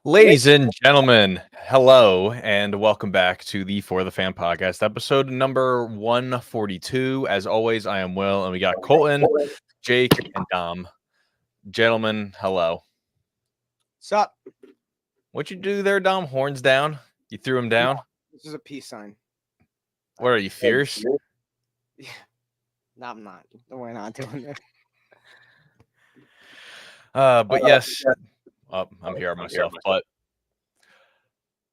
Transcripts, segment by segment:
Ladies and gentlemen, hello and welcome back to the For the Fan podcast, episode number 142. As always, I am Will, and we got Colton, Jake, and Dom. Gentlemen, hello. Sup? What'd you do there, Dom? Horns down? You threw him down? This is a peace sign. What are you, fierce? Yeah. No, I'm not. We're not doing this. But yes, I'm here myself.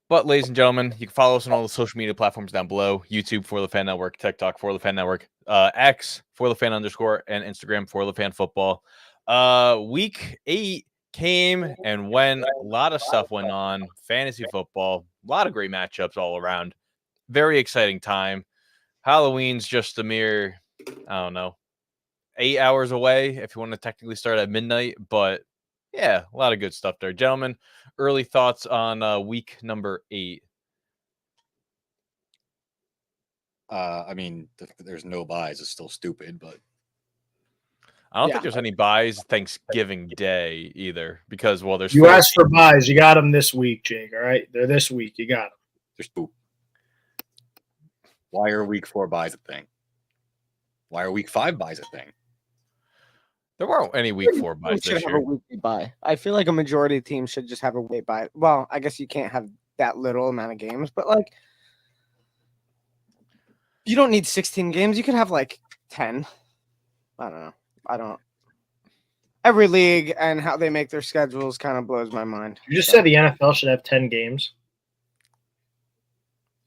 But ladies and gentlemen, you can follow us on all the social media platforms down below: YouTube For the Fan Network, TikTok For the Fan Network, X For the Fan _, and Instagram For the Fan Football. Week 8 came and went. A lot of stuff went on. Fantasy football, a lot of great matchups all around. Very exciting time. Halloween's just a mere, 8 hours away if you want to technically start at midnight. But yeah, a lot of good stuff there. Gentlemen, early thoughts on week number 8. There's no buys. It's still stupid, but I don't think there's any buys Thanksgiving Day either because, well, there's you asked for buys. You got them this week, Jake. All right, they're this week. You got them. there's poop. Why are week 4 buys a thing? Why are week 5 buys a thing? There weren't any week 4 buys should this have year. a weekly buy. I feel like a majority of teams should just have a weekly buy. Well, I guess you can't have that little amount of games, but like you don't need 16 games. You can have like 10. I don't know. Every league and how they make their schedules kind of blows my mind. You just said the NFL should have 10 games.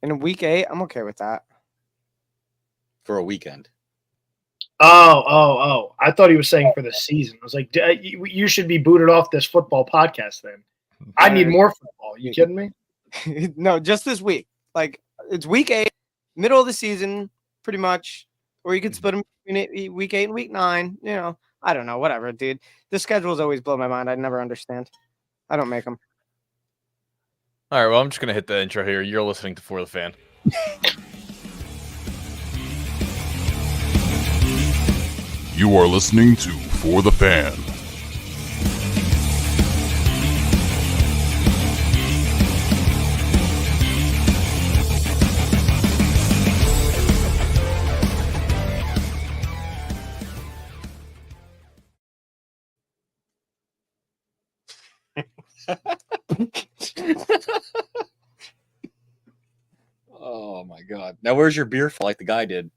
In week 8, I'm okay with that. For a weekend. Oh. I thought he was saying for the season. I was like, you should be booted off this football podcast then. I need more football. You kidding me? No, just this week. Like, it's week 8, middle of the season, pretty much. Or you could split them between week 8 and week 9. You know, I don't know. Whatever, dude. The schedules always blow my mind. I never understand. I don't make them. All right, well, I'm just going to hit the intro here. You're listening to For the Fan. You are listening to For the Fan. Oh my god. Now where's your beer like the guy did?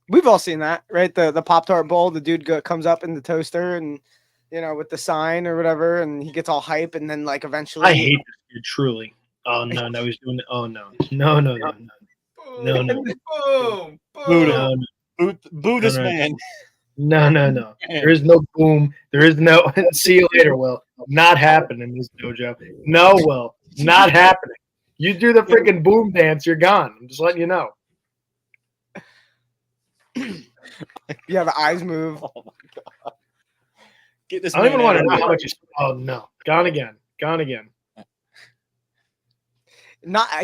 We've all seen that, right? The Pop-Tart bowl, the dude comes up in the toaster and, you know, with the sign or whatever, and he gets all hype, and then, like, eventually... I hate this dude, truly. Oh, no, he's doing it. Oh, no. No. Boom! Boo this man. No. There is no boom. There is no... See you later, Will. Not happening in this dojo. No, Will. Not happening. You do the freaking boom dance, you're gone. I'm just letting you know. Yeah, the eyes move. Oh my god. Get this I don't even want to know out how of much you... Oh, no. Gone again. He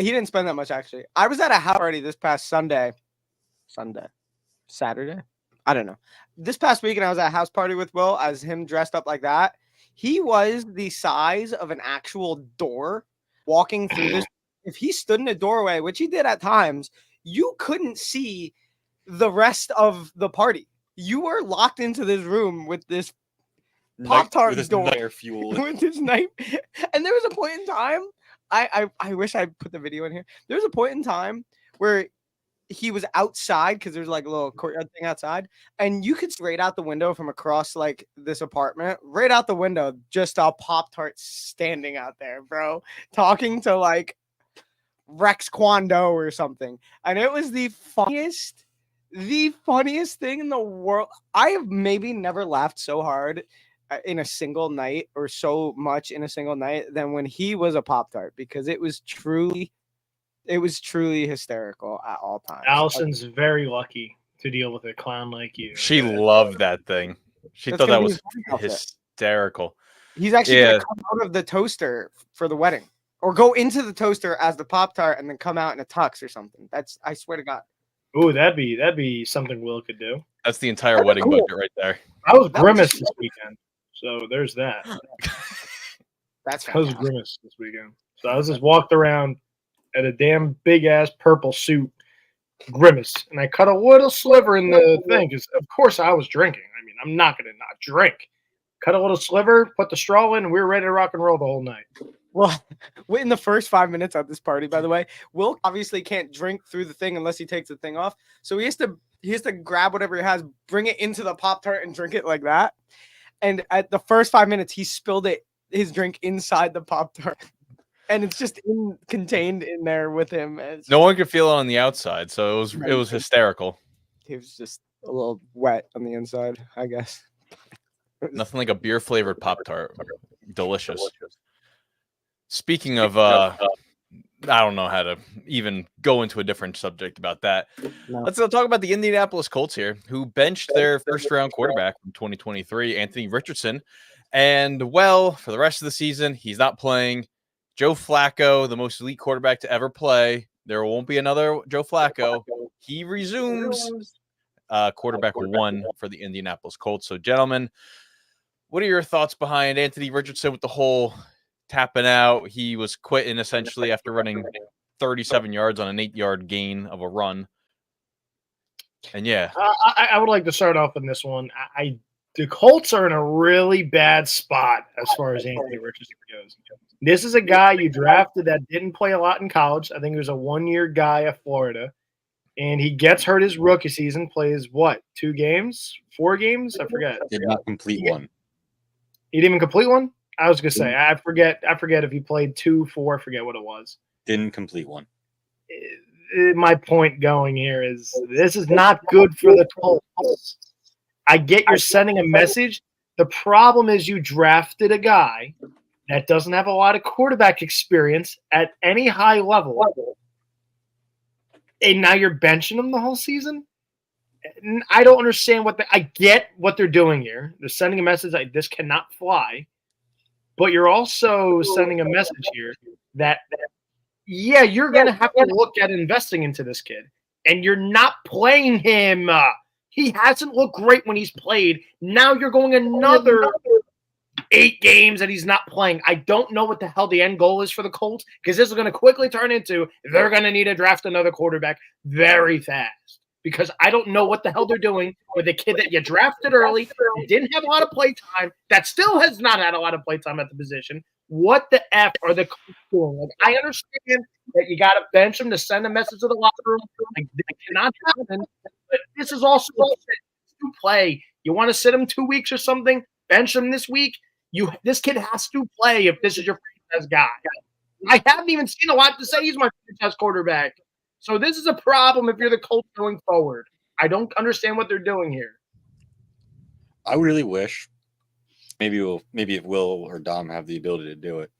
didn't spend that much, actually. I was at a house party this past Saturday. I don't know. This past weekend, I was at a house party with Will as him dressed up like that. He was the size of an actual door walking through this. If he stood in a doorway, which he did at times, you couldn't see the rest of the party. You were locked into this room with this Pop-Tart door. Nightmare fuel. With this knife. And there was a point in time, I wish I put the video in here. There was a point in time where he was outside because there's like a little courtyard thing outside, and you could see right out the window from across like this apartment, right out the window, just a Pop-Tart standing out there, bro, talking to like Rex Kwando or something. And it was the funniest thing in the world. I have maybe never laughed so hard in a single night or so much in a single night than when he was a Pop-Tart, because it was truly hysterical at all times. Allison's very lucky to deal with a clown like you. She loved that thing. She That's thought that gonna be was his wedding outfit. hysterical. He's actually going to come out of the toaster for the wedding, or go into the toaster as the Pop-Tart and then come out in a tux or something. I swear to God. Ooh, that'd be something Will could do. That's the entire wedding budget right there. I was That was Grimace just- this weekend, so there's that. That's I was fantastic. grimace this weekend. So I was just walked around at a damn big ass purple suit, grimace, and I cut a little sliver in the thing because, of course, I was drinking. I mean, I'm not gonna not drink. Cut a little sliver, put the straw in, and we were ready to rock and roll the whole night. Well, in the first 5 minutes of this party, by the way, Will obviously can't drink through the thing unless he takes the thing off. So he has to grab whatever he has, bring it into the Pop-Tart and drink it like that. And at the first 5 minutes, he spilled his drink inside the Pop-Tart. And it's just contained in there with him. No one could feel it on the outside, so it was hysterical. He was just a little wet on the inside, I guess. Nothing like a beer flavored Pop-Tart. Delicious. Speaking of, I don't know how to even go into a different subject about that. No. Let's talk about the Indianapolis Colts here, who benched their first-round quarterback from 2023, Anthony Richardson. And, well, for the rest of the season, he's not playing. Joe Flacco, the most elite quarterback to ever play. There won't be another Joe Flacco. He resumes quarterback 1 for the Indianapolis Colts. So, gentlemen, what are your thoughts behind Anthony Richardson with the whole tapping out? He was quitting essentially after running 37 yards on an 8-yard gain of a run. And yeah, I would like to start off on this one. The Colts are in a really bad spot as far as Anthony Richardson goes. This is a guy you drafted that didn't play a lot in college. I think he was a 1-year guy at Florida. And he gets hurt his rookie season, plays what, 2 games? 4 games? I forget. Did not complete one. He didn't even complete one? I was gonna say, I forget if he played 2, 4, I forget what it was. Didn't complete one. My point going here is this is not good for the Colts. I get you're sending a message. The problem is you drafted a guy that doesn't have a lot of quarterback experience at any high level, and now you're benching him the whole season. I don't understand I get what they're doing here. They're sending a message like this cannot fly, but you're also sending a message here that yeah, you're going to have to look at investing into this kid, and you're not playing him. He hasn't looked great when he's played. Now you're going another 8 games that he's not playing. I don't know what the hell the end goal is for the Colts, because this is going to quickly turn into they're going to need to draft another quarterback very fast, because I don't know what the hell they're doing with a kid that you drafted early, that didn't have a lot of play time, that still has not had a lot of play time at the position. What the F are the Colts doing? Like, I understand that you got to bench him to send a message to the locker room. Like, that cannot happen. But this is also to play. You want to sit him 2 weeks or something? Bench him this week. This kid has to play if this is your franchise guy. I haven't even seen a lot to say he's my franchise quarterback. So this is a problem if you're the Colts going forward. I don't understand what they're doing here. I really wish maybe if Will or Dom have the ability to do it,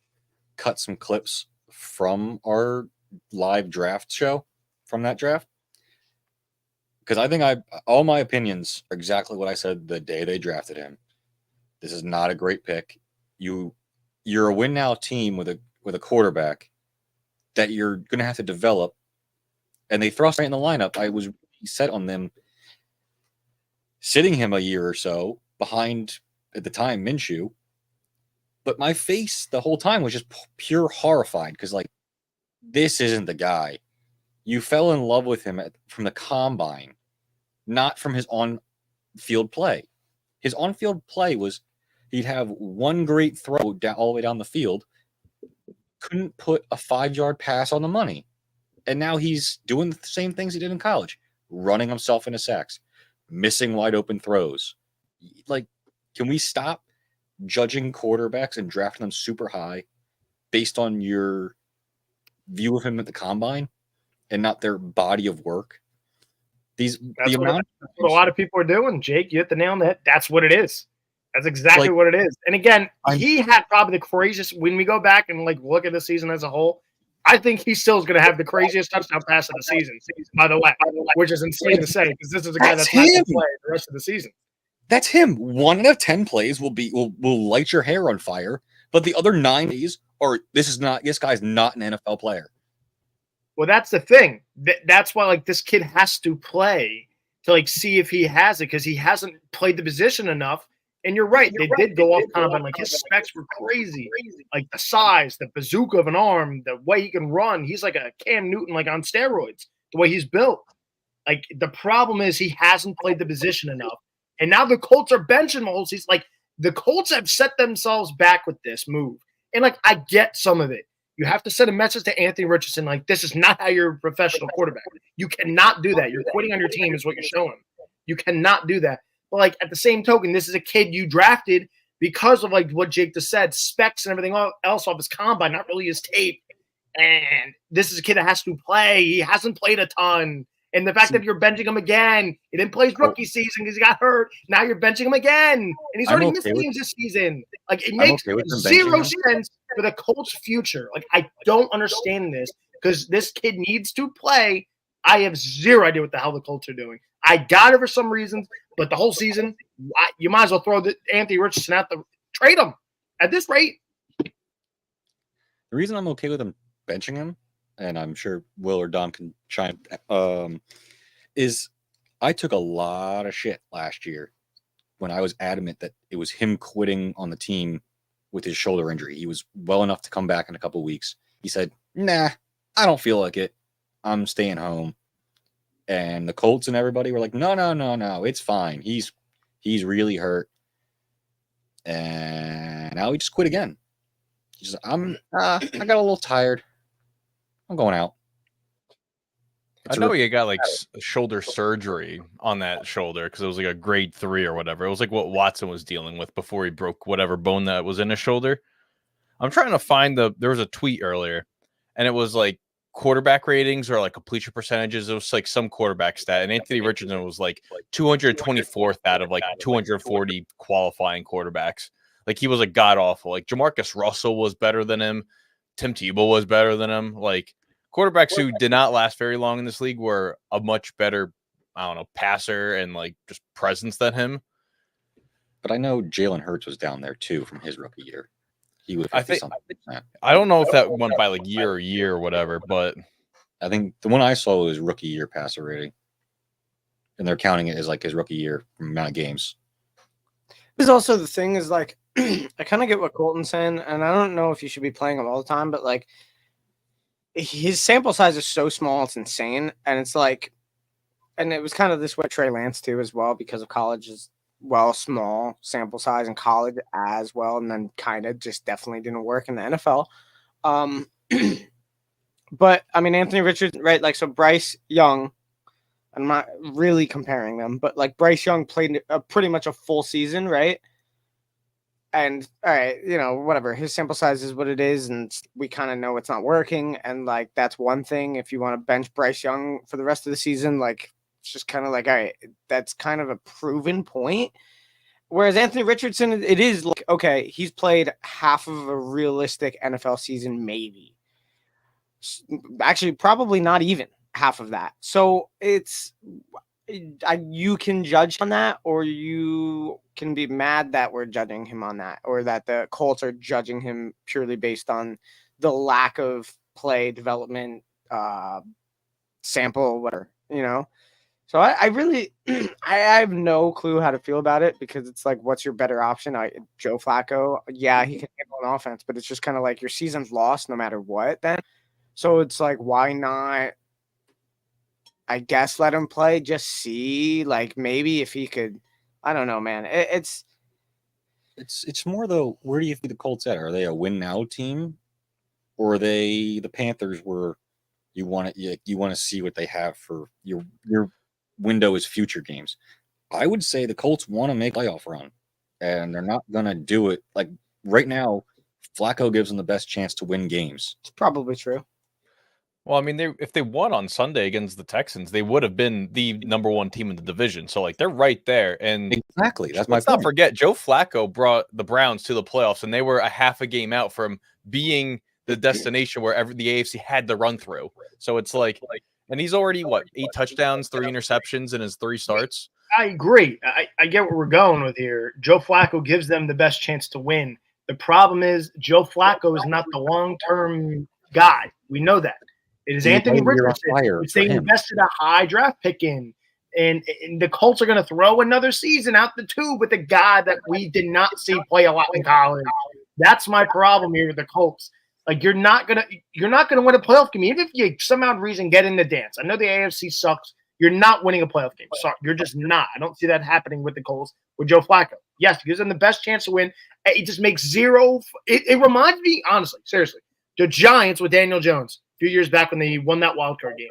cut some clips from our live draft show from that draft. Because I think all my opinions are exactly what I said the day they drafted him. This is not a great pick. You're a win now team with a quarterback that you're going to have to develop, and they thrust right in the lineup. I was set on them sitting him a year or so behind, at the time, Minshew. But my face the whole time was just pure horrified, because like, this isn't the guy. You fell in love with him from the combine, not from his on-field play. His on-field play was he'd have one great throw all the way down the field, couldn't put a 5-yard pass on the money. And now he's doing the same things he did in college, running himself into sacks, missing wide open throws. Like, can we stop judging quarterbacks and drafting them super high based on your view of him at the combine and not their body of work? That's what a lot of people are doing, Jake. You hit the nail on the head. That's what it is. That's exactly what it is. And again, he had probably the craziest, when we go back and like look at the season as a whole, I think he still is going to have the craziest touchdown pass of the season, by the way, which is insane to say, because this is a guy that's not going to play the rest of the season. That's him. 1 out of 10 plays will light your hair on fire, but the other 9 plays this guy's not an NFL player. Well, that's the thing. That's why like this kid has to play to like see if he has it, because he hasn't played the position enough. And you're right, they did go off combine. Like his specs were crazy. Like the size, the bazooka of an arm, the way he can run. He's like a Cam Newton, like on steroids, the way he's built. Like the problem is he hasn't played the position enough. And now the Colts are benching Mahomes. He's like, the Colts have set themselves back with this move. And like, I get some of it. You have to send a message to Anthony Richardson, like, this is not how you're a professional quarterback. You cannot do that. You're quitting on your team is what you're showing. You cannot do that. But like at the same token, this is a kid you drafted because of like what Jake just said, specs and everything else off his combine, not really his tape. And this is a kid that has to play. He hasn't played a ton. And the fact that you're benching him again, he didn't play his rookie season because he got hurt. Now you're benching him again. And he's already missed games this season. Like, it makes zero sense for the Colts' future. Like, I don't understand this because this kid needs to play. I have zero idea what the hell the Colts are doing. I got it for some reasons, but the whole season, you might as well throw Anthony Richardson out the trade him at this rate. The reason I'm okay with him benching him, and I'm sure Will or Dom can chime, is I took a lot of shit last year when I was adamant that it was him quitting on the team with his shoulder injury. He was well enough to come back in a couple of weeks. He said, nah, I don't feel like it. I'm staying home. And the Colts and everybody were like, no, it's fine. He's really hurt. And now he just quit again. He's just, I got a little tired. I'm going out. I know he got like shoulder surgery on that shoulder because it was like a grade 3 or whatever. It was like what Watson was dealing with before he broke whatever bone that was in his shoulder. I'm trying to find there was a tweet earlier and it was like quarterback ratings or like completion percentages. It was like some quarterback stat. And Anthony Richardson was like 224th out of like 240 qualifying quarterbacks. Like he was a god awful. Like Jamarcus Russell was better than him. Tim Tebow was better than him. Like quarterbacks who did not last very long in this league were a much better, I don't know, passer and like just presence than him. But I know Jalen Hurts was down there too from his rookie year. He would have something like that. I don't know if that went by like year or whatever, but I think the one I saw was rookie year passer rating. And they're counting it as like his rookie year amount of games. There's also the thing is like, I kind of get what Colton's saying, and I don't know if you should be playing him all the time, but like his sample size is so small, it's insane. And it's like, and it was kind of this way Trey Lance too as well, because of college is small sample size in college as well, and then kind of just definitely didn't work in the NFL. But I mean, Anthony Richardson, right? Like, so Bryce Young, I'm not really comparing them, but like Bryce Young played pretty much a full season, right? And all right, whatever. His sample size is what it is, and we kind of know it's not working. And like that's one thing. If you want to bench Bryce Young for the rest of the season, like it's just kind of like, all right, that's kind of a proven point. Whereas Anthony Richardson, it is like, okay, he's played half of a realistic NFL season, maybe. Actually, probably not even half of that. So you can judge on that, or you can be mad that we're judging him on that, or that the Colts are judging him purely based on the lack of play development, sample, whatever, So I really, I have no clue how to feel about it, because it's like, what's your better option? Joe Flacco, yeah, he can handle an offense, but it's just kind of like your season's lost no matter what then. So it's like, why not, I guess, let him play, just see, like, maybe if he could, I don't know, man. It's more though, where do you think the Colts at? Are they a win now team, or are they the Panthers where you want to see what they have for your window is future games? I would say the Colts want to make a playoff run, and they're not going to do it. Like right now, Flacco gives them the best chance to win games. It's probably true. Well, I mean, if they won on Sunday against the Texans, they would have been the number 1 team in the division. So, like, they're right there. And exactly, that's let's not forget, Joe Flacco brought the Browns to the playoffs, and they were a half a game out from being the destination where the AFC had to run through. So it's like, and he's already 8 touchdowns, 3 interceptions in his 3 starts. I agree. I get what we're going with here. Joe Flacco gives them the best chance to win. The problem is Joe Flacco is not the long-term guy. We know that. It is Anthony Richardson, which they invested a high draft pick in. And the Colts are going to throw another season out the tube with a guy that we did not see play a lot in college. That's my problem here with the Colts. Like you're not gonna win a playoff game, even if you somehow reason get in the dance. I know the AFC sucks. You're not winning a playoff game. Sorry, you're just not. I don't see that happening with the Colts with Joe Flacco. Yes, he gives them the best chance to win. It just makes zero. It reminds me, honestly, seriously, the Giants with Daniel Jones a few years back when they won that wild card game.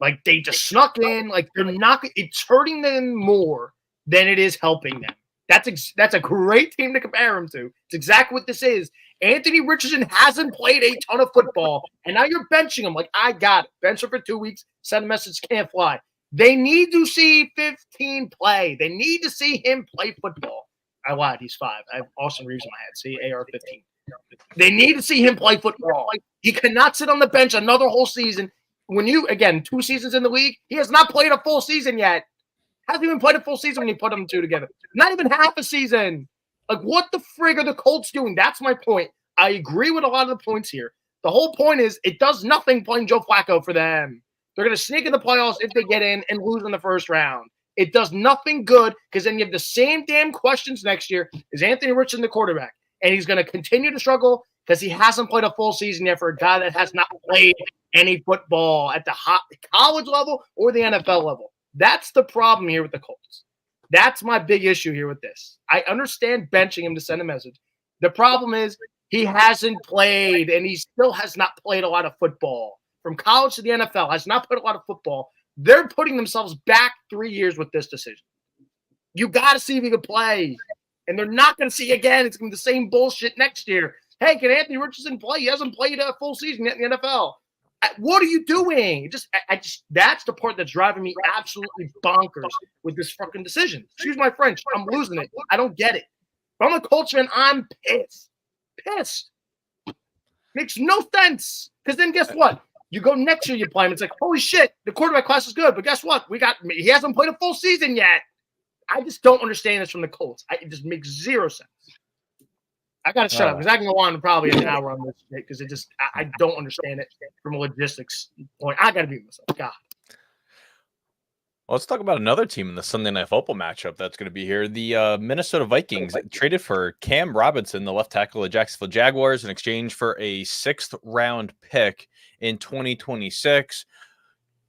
Like they just snuck in. Like they're not. It's hurting them more than it is helping them. That's a great team to compare them to. It's exactly what this is. Anthony Richardson hasn't played a ton of football, and now you're benching him. Like I got it. Bench him for 2 weeks. Send a message. Can't fly. They need to see 15 play. They need to see him play football. I lied. He's 5. I have Austin Reeves in my head. See, AR-15. They need to see him play football. He cannot sit on the bench another whole season. When you, again, 2 seasons in the league, he has not played a full season yet. Hasn't even played a full season when you put them two together. Not even half a season. Like, what the frig are the Colts doing? That's my point. I agree with a lot of the points here. The whole point is it does nothing playing Joe Flacco for them. They're going to sneak in the playoffs if they get in and lose in the first round. It does nothing good because then you have the same damn questions next year. Is Anthony Richardson the quarterback? And he's going to continue to struggle because he hasn't played a full season yet for a guy that has not played any football at the college level or the NFL level. That's the problem here with the Colts. That's my big issue here with this. I understand benching him to send a message. The problem is he hasn't played, and he still has not played a lot of football. From college to the NFL, has not played a lot of football. They're putting themselves back 3 years with this decision. You got to see if he can play. And they're not going to see again. It's going to be the same bullshit next year. Hey, can Anthony Richardson play? He hasn't played a full season yet in the NFL. What are you doing? That's the part that's driving me absolutely bonkers with this fucking decision. Excuse my French. I'm losing it. I don't get it. If I'm a Colts fan, I'm pissed. Pissed. Makes no sense. Because then guess what? You go next year, you play him. It's like, holy shit, the quarterback class is good. But guess what? He hasn't played a full season yet. I just don't understand this from the Colts. It just makes zero sense. I got to shut up because I can go on probably an hour on this shit because I don't understand it from a logistics point. I got to beat myself. God. Well, let's talk about another team in the Sunday Night Football matchup that's going to be here. The Minnesota Vikings traded for Cam Robinson, the left tackle of Jacksonville Jaguars, in exchange for a 6th-round pick in 2026.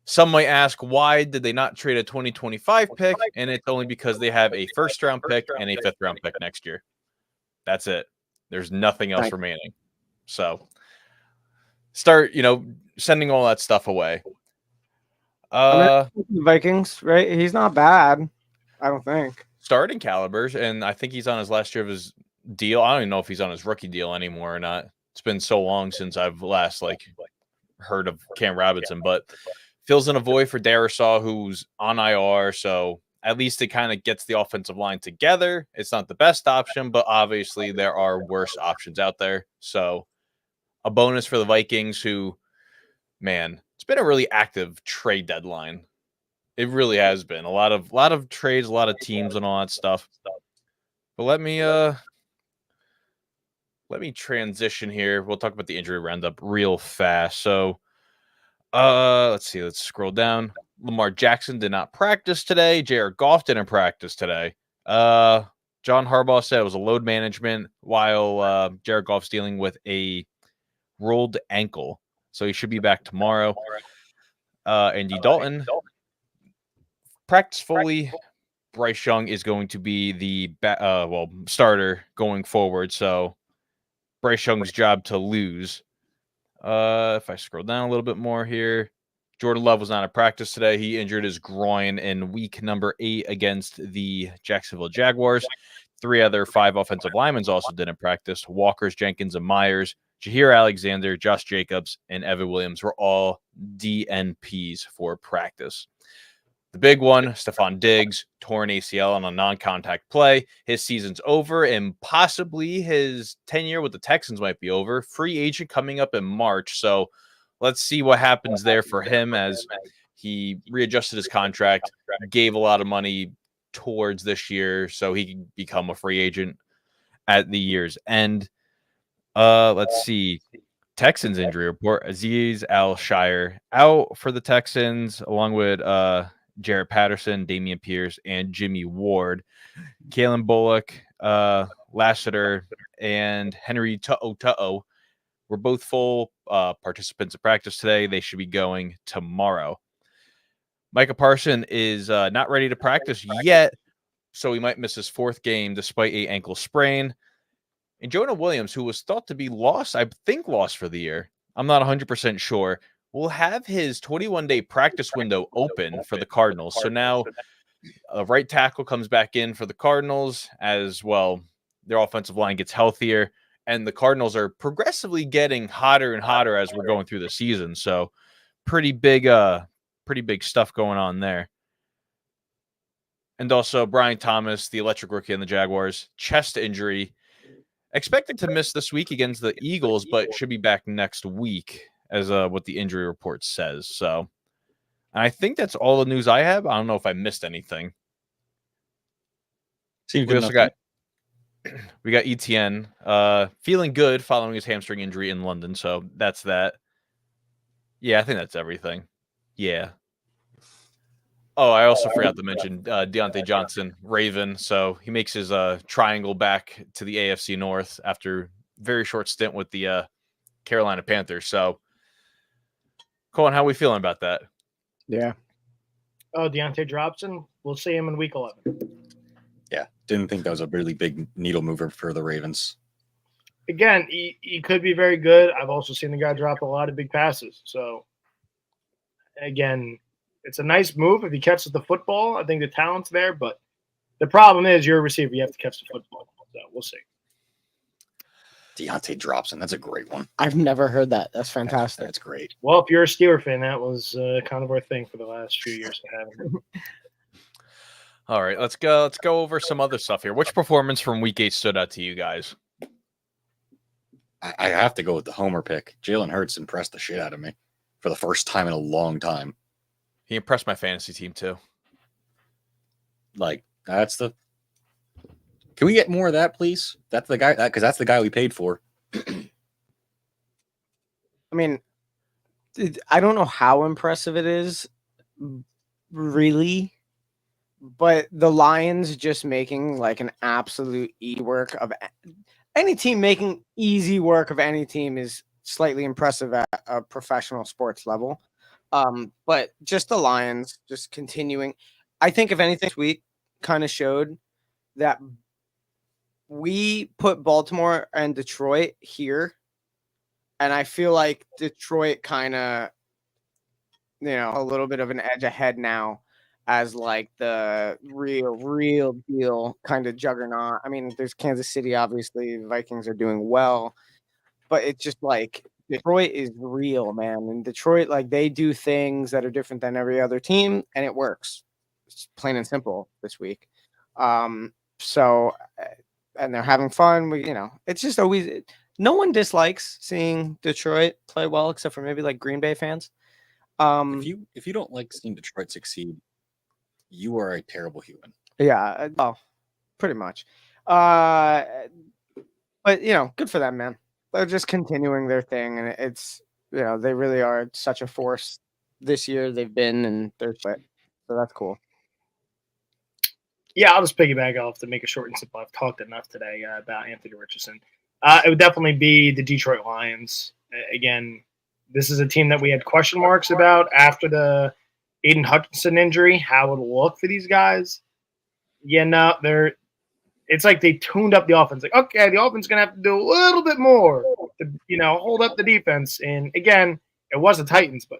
Some might ask, why did they not trade a 2025 pick? And it's only because they have a 1st-round pick and a 5th-round pick next year. That's it. There's nothing else remaining. So start, sending all that stuff away. The Vikings, right? He's not bad, I don't think. Starting calibers, and I think he's on his last year of his deal. I don't even know if he's on his rookie deal anymore or not. It's been so long since I've last heard of Cam Robinson, but fills in a void for Darisaw, who's on IR, so at least it kind of gets the offensive line together. It's not the best option, but obviously there are worse options out there. So a bonus for the Vikings who, man, it's been a really active trade deadline. It really has been. A lot of trades, a lot of teams and all that stuff. But let me transition here. We'll talk about the injury roundup real fast. So let's see. Let's scroll down. Lamar Jackson did not practice today. Jared Goff didn't practice today. John Harbaugh said it was a load management while Jared Goff's dealing with a rolled ankle. So he should be back tomorrow. Andy Dalton practice fully. Bryce Young is going to be the starter going forward. So Bryce Young's job to lose. If I scroll down a little bit more here, Jordan Love was not at practice today. He injured his groin in week number 8 against the Jacksonville Jaguars. 3 other 5 offensive linemen also didn't practice. Walkers, Jenkins, and Myers. Jahir Alexander, Josh Jacobs, and Evan Williams were all DNPs for practice. The big one, Stephon Diggs, torn ACL on a non-contact play. His season's over, and possibly his tenure with the Texans might be over. Free agent coming up in March, so let's see what happens there for him as he readjusted his contract, gave a lot of money towards this year so he can become a free agent at the year's end. Let's see. Texans injury report. Aziz Al-Shire out for the Texans, along with Jarrett Patterson, Damian Pierce, and Jimmy Ward. Kalen Bullock, Lassiter, and Henry Tu'o were both full participants at practice today. They should be going tomorrow. Micah Parson is not ready to practice yet, so he might miss his 4th game despite an ankle sprain. And Jonah Williams, who was thought to be lost for the year, I'm not 100% sure, will have his 21-day practice window open for the Cardinals. So now a right tackle comes back in for the Cardinals as well. Their offensive line gets healthier, and the Cardinals are progressively getting hotter and hotter as we're going through the season. So pretty big stuff going on there. And also Brian Thomas, the electric rookie in the Jaguars, chest injury. Expected to miss this week against the Eagles, but should be back next week as what the injury report says. So I think that's all the news I have. I don't know if I missed anything. Seems We good also enough. got Etienne feeling good following his hamstring injury in London. So that's that. Yeah, I think that's everything. Yeah. Oh, I also forgot to mention Deontay Johnson, Raven. So he makes his triangle back to the AFC North after very short stint with the Carolina Panthers. So, Colin, how are we feeling about that? Yeah. Oh, Deontay Dropson. We'll see him in week 11. Yeah, didn't think that was a really big needle mover for the Ravens. Again, he could be very good. I've also seen the guy drop a lot of big passes. So, again, it's a nice move if he catches the football. I think the talent's there, but the problem is you're a receiver. You have to catch the football. So we'll see. Deontay Dropson, that's a great one. I've never heard that. That's fantastic. That's great. Well, if you're a Steeler fan, that was kind of our thing for the last few years to have. All right, let's go over some other stuff here. Which performance from Week 8 stood out to you guys? I have to go with the homer pick. Jalen Hurts impressed the shit out of me for the first time in a long time. He impressed my fantasy team too. Like, that's the... Can we get more of that, please? That's the guy, because that's the guy we paid for. I mean, I don't know how impressive it is, really, but the Lions just making like an absolute work of any team, making easy work of any team is slightly impressive at a professional sports level. But just the Lions just continuing. I think if anything, this week kind of showed that we put Baltimore and Detroit here. And I feel like Detroit kind of, a little bit of an edge ahead now as like the real deal kind of juggernaut. I mean, there's Kansas City, obviously. The Vikings are doing well. But it's just like Detroit is real, man. And Detroit, like, they do things that are different than every other team, and it works. It's plain and simple this week. So, and they're having fun. It's just always no one dislikes seeing Detroit play well, except for maybe like Green Bay fans. If you don't like seeing Detroit succeed, you are a terrible human. Yeah, pretty much. But good for them, man. They're just continuing their thing, and it's they really are such a force this year. They've been, and they're so that's cool. Yeah, I'll just piggyback off to make it short and simple. I've talked enough today about Anthony Richardson. It would definitely be the Detroit Lions. Again, this is a team that we had question marks about after the Aiden Hutchinson injury, how it will look for these guys. It's like they tuned up the offense. Like, okay, the offense is going to have to do a little bit more to, hold up the defense. And again, it was the Titans, but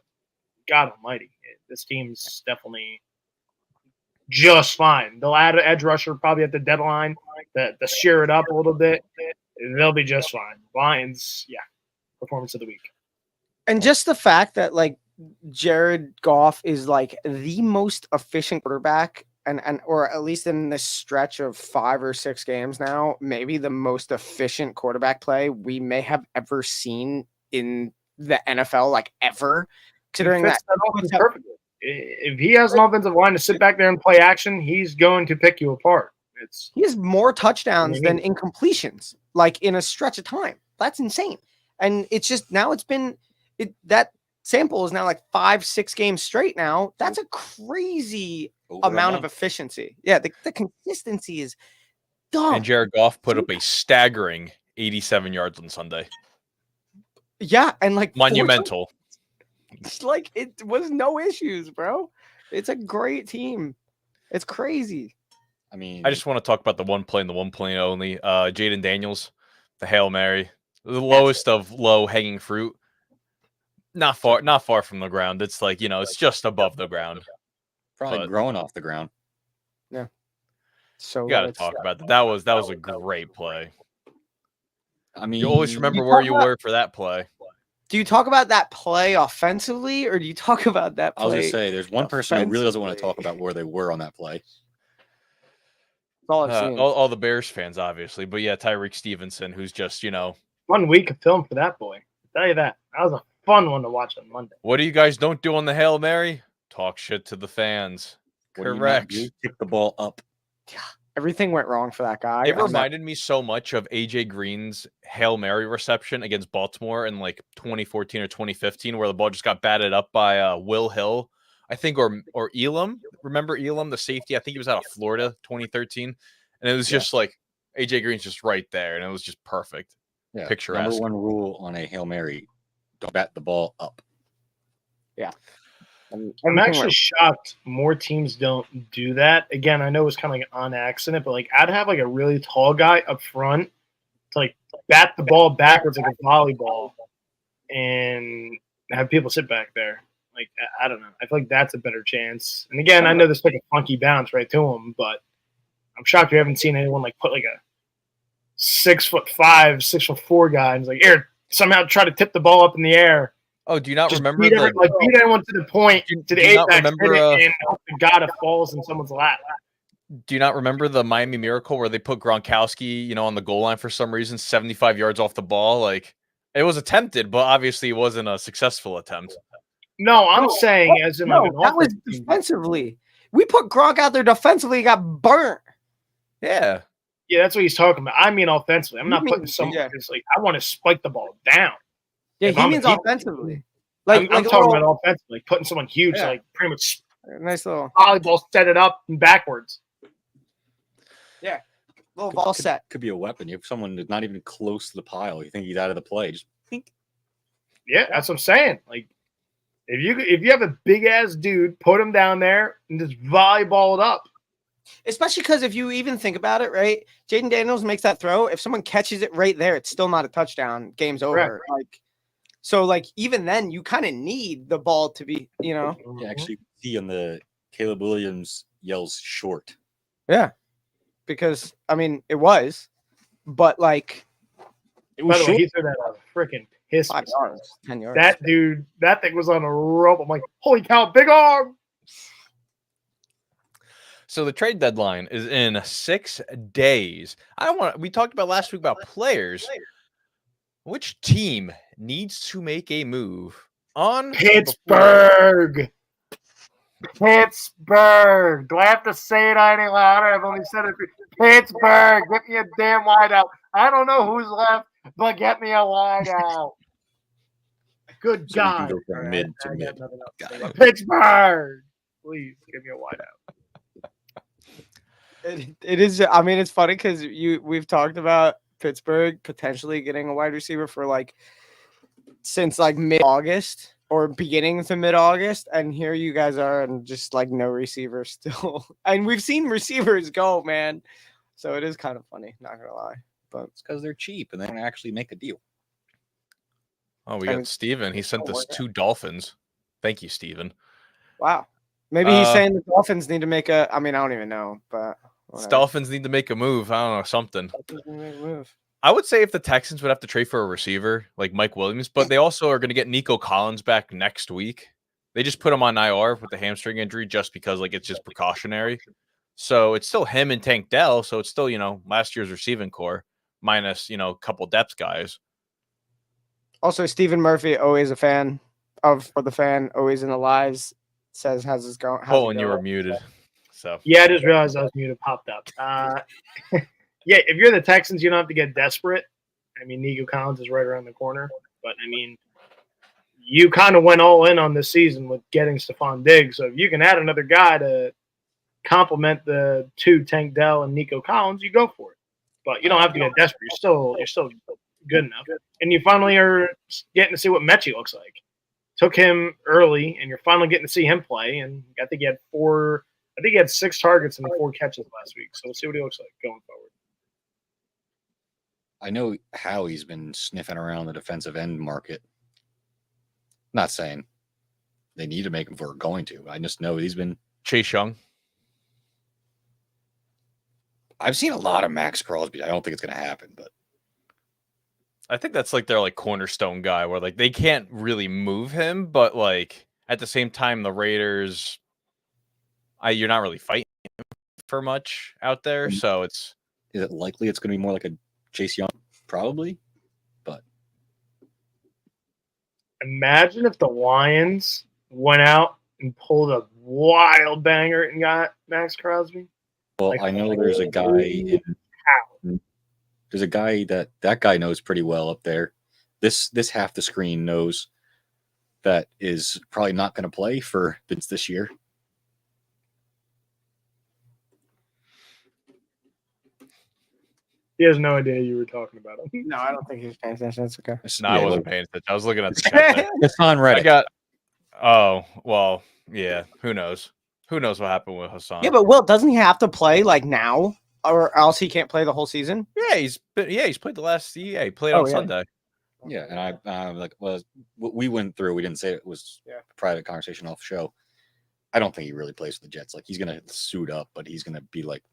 God almighty, this team's definitely just fine. They'll add an edge rusher probably at the deadline to shear it up a little bit. They'll be just fine. Lions, performance of the week. And just the fact that like Jared Goff is like the most efficient quarterback and or at least in this stretch of 5 or 6 games now, maybe the most efficient quarterback play we may have ever seen in the NFL, like ever. Considering that offense perfectly. If he has an offensive line to sit back there and play action, he's going to pick you apart. He has more touchdowns than incompletions, like in a stretch of time. That's insane. And it's just now it's been that sample is now like 5-6 games straight now. That's a crazy Over a amount of month. efficiency. Yeah, the consistency is dumb. And Jared Goff put up a staggering 87 yards on Sunday. Yeah, and like 4 Monumental. like it was no issues, bro. It's a great team. It's crazy. I mean, I just want to talk about the one play and the one play only. Jaden Daniels, the Hail Mary, the lowest of low hanging fruit. Not far from the ground. It's like, it's just above the ground. probably but- growing off the ground. So You got to let's- talk about that. That was a great play. I mean, You always remember You where talk you about- were for that play. Do you talk about that play offensively, or do you talk about that I was play? gonna say, there's one person who really doesn't want to talk offensively. about where they were on that play. That's all I've seen. All the Bears fans, obviously. But yeah, Tyreek Stevenson, who's just, 1 week of film for that boy. I'll tell you that. That was a fun one to watch on Monday. what do you guys don't do on the Hail Mary? Talk shit to the fans. What do you not Correct. do? Kick the ball up. Everything went wrong for that guy. It on that- reminded me so much of AJ Green's Hail Mary reception against Baltimore in like 2014 or 2015, where the ball just got batted up by Will Hill, I think, or Elam. Remember Elam, the safety? I think he was out of Florida, 2013, and it was just like AJ Green's just right there, and it was just perfect. Yeah. Picturesque. Number one rule on a Hail Mary: don't bat the ball up. I'm everything actually went- shocked more teams don't do that. Again, I know it's kind of like on accident, but like I'd have like a really tall guy up front to like bat the ball backwards like a volleyball and have people sit back there. Like I don't know. I feel like that's a better chance. And again, I know this like a funky bounce right to him, but I'm shocked you haven't seen anyone like put like a 6'5", 6'4" guy and like here somehow try to tip the ball up in the air. Oh, do you not Just remember beat everyone to the point, Do- to the do you not apex, remember, hit it, and hope to God it falls in someone's lap. Do you not remember the Miami Miracle where they put Gronkowski, on the goal line for some reason, 75 yards off the ball? Like, it was attempted, but obviously it wasn't a successful attempt. No, I'm saying as in like No, an that was offensive team. defensively. We put Gronk out there defensively. He got burnt. Yeah. Yeah, that's what he's talking about. I mean offensively. I'm You not mean- putting someone yeah. who's like I want to spike the ball down. Yeah, If he I'm a means team- offensively. I'm a talking little- about offensively, putting someone huge, Yeah. like pretty much nice little volleyball, set it up and backwards. ball set. Could be a weapon. You have someone that's not even close to the pile. You think he's out of the play. Just Yeah, that's what I'm saying. Like if you have a big ass dude, put him down there and just volleyball it up. Especially because if you even think about it, right? Jaden Daniels makes that throw. If someone catches it right there, it's still not a touchdown. Game's over. Correct. Like even then, you kind of need the ball to be, you actually see on the Caleb Williams yells short. because I mean it was, but like It By was the way, short. he threw that out of freaking piss. 5 yards, 10 yards. That dude, that thing was on a rope. I'm like, holy cow, big arm. So the trade deadline is in 6 days. We talked about last week about players. Which team needs to make a move on Pittsburgh. Pittsburgh. Do I have to say it any louder? I've only said it. Pittsburgh. Get me a damn wideout. I don't know who's left, but get me a wideout. Good So we can God. go from mid to I got mid. nothing else to Got say it. about Pittsburgh. Please give me a wideout. It is. I mean, it's funny because we've talked about Pittsburgh potentially getting a wide receiver for like since like mid-August or beginning to mid-August, and here you guys are and just like no receiver still. And we've seen receivers go, man. So it is kind of funny, not gonna lie. But It's because they're cheap and they don't actually make a deal. Oh, we I got mean, Steven. He sent us 2 Dolphins. Thank you, Steven. wow, maybe he's Uh, saying the Dolphins need to make a. I mean, I don't even know, but whatever. Dolphins need to make a move. I don't know, something. Dolphins need to make a move. I would say if the Texans would have to trade for a receiver like Mike Williams, but they also are going to get Nico Collins back next week. They just put him on IR with the hamstring injury just because like it's just precautionary. So it's still him and Tank Dell. So it's still, last year's receiving core minus, a couple depth guys. Also, Stephen Murphy, always a fan of For the Fan, always in the lives, says how's this going? Oh, and you were muted. So Yeah, I just realized I was muted, popped up. Yeah, if you're the Texans, you don't have to get desperate. I mean, Nico Collins is right around the corner, but I mean, you kind of went all in on this season with getting Stephon Diggs. So if you can add another guy to complement the two Tank Dell and Nico Collins, you go for it. But you don't have to get desperate. You're still good enough. And you finally are getting to see what Mechie looks like. Took him early, and you're finally getting to see him play. And I think he had 6 targets and 4 catches last week. So we'll see what he looks like going forward. I know Howie's been sniffing around the defensive end market. Not saying they need to make him for going to. I just know he's been Chase Young. I've seen a lot of Max Crosby. I don't think it's going to happen, but I think that's like their like cornerstone guy where like they can't really move him, but like at the same time, the Raiders, you're not really fighting for much out there. So is it likely it's going to be more like a Chase Young? Probably, but imagine if the Lions went out and pulled a wild banger and got Max Crosby. Well, Like, I know there's a guy. There's a guy that guy knows pretty well up there. This half the screen knows that is probably not going to play for Vince this year. He has no idea you were talking about him. No, I don't think he's paying attention. That's okay. no, I wasn't paying attention. I was looking at the chat there. It's on Reddit. I got. Oh well, yeah. Who knows? Who knows what happened with Hassan? Yeah, but Will, doesn't he have to play like now, or else he can't play the whole season? Yeah, he's played the last. Yeah, he played on Sunday. Yeah, and I like was we went through. We didn't say it was a private conversation off the show. I don't think he really plays for the Jets. Like he's gonna suit up, but he's gonna be like,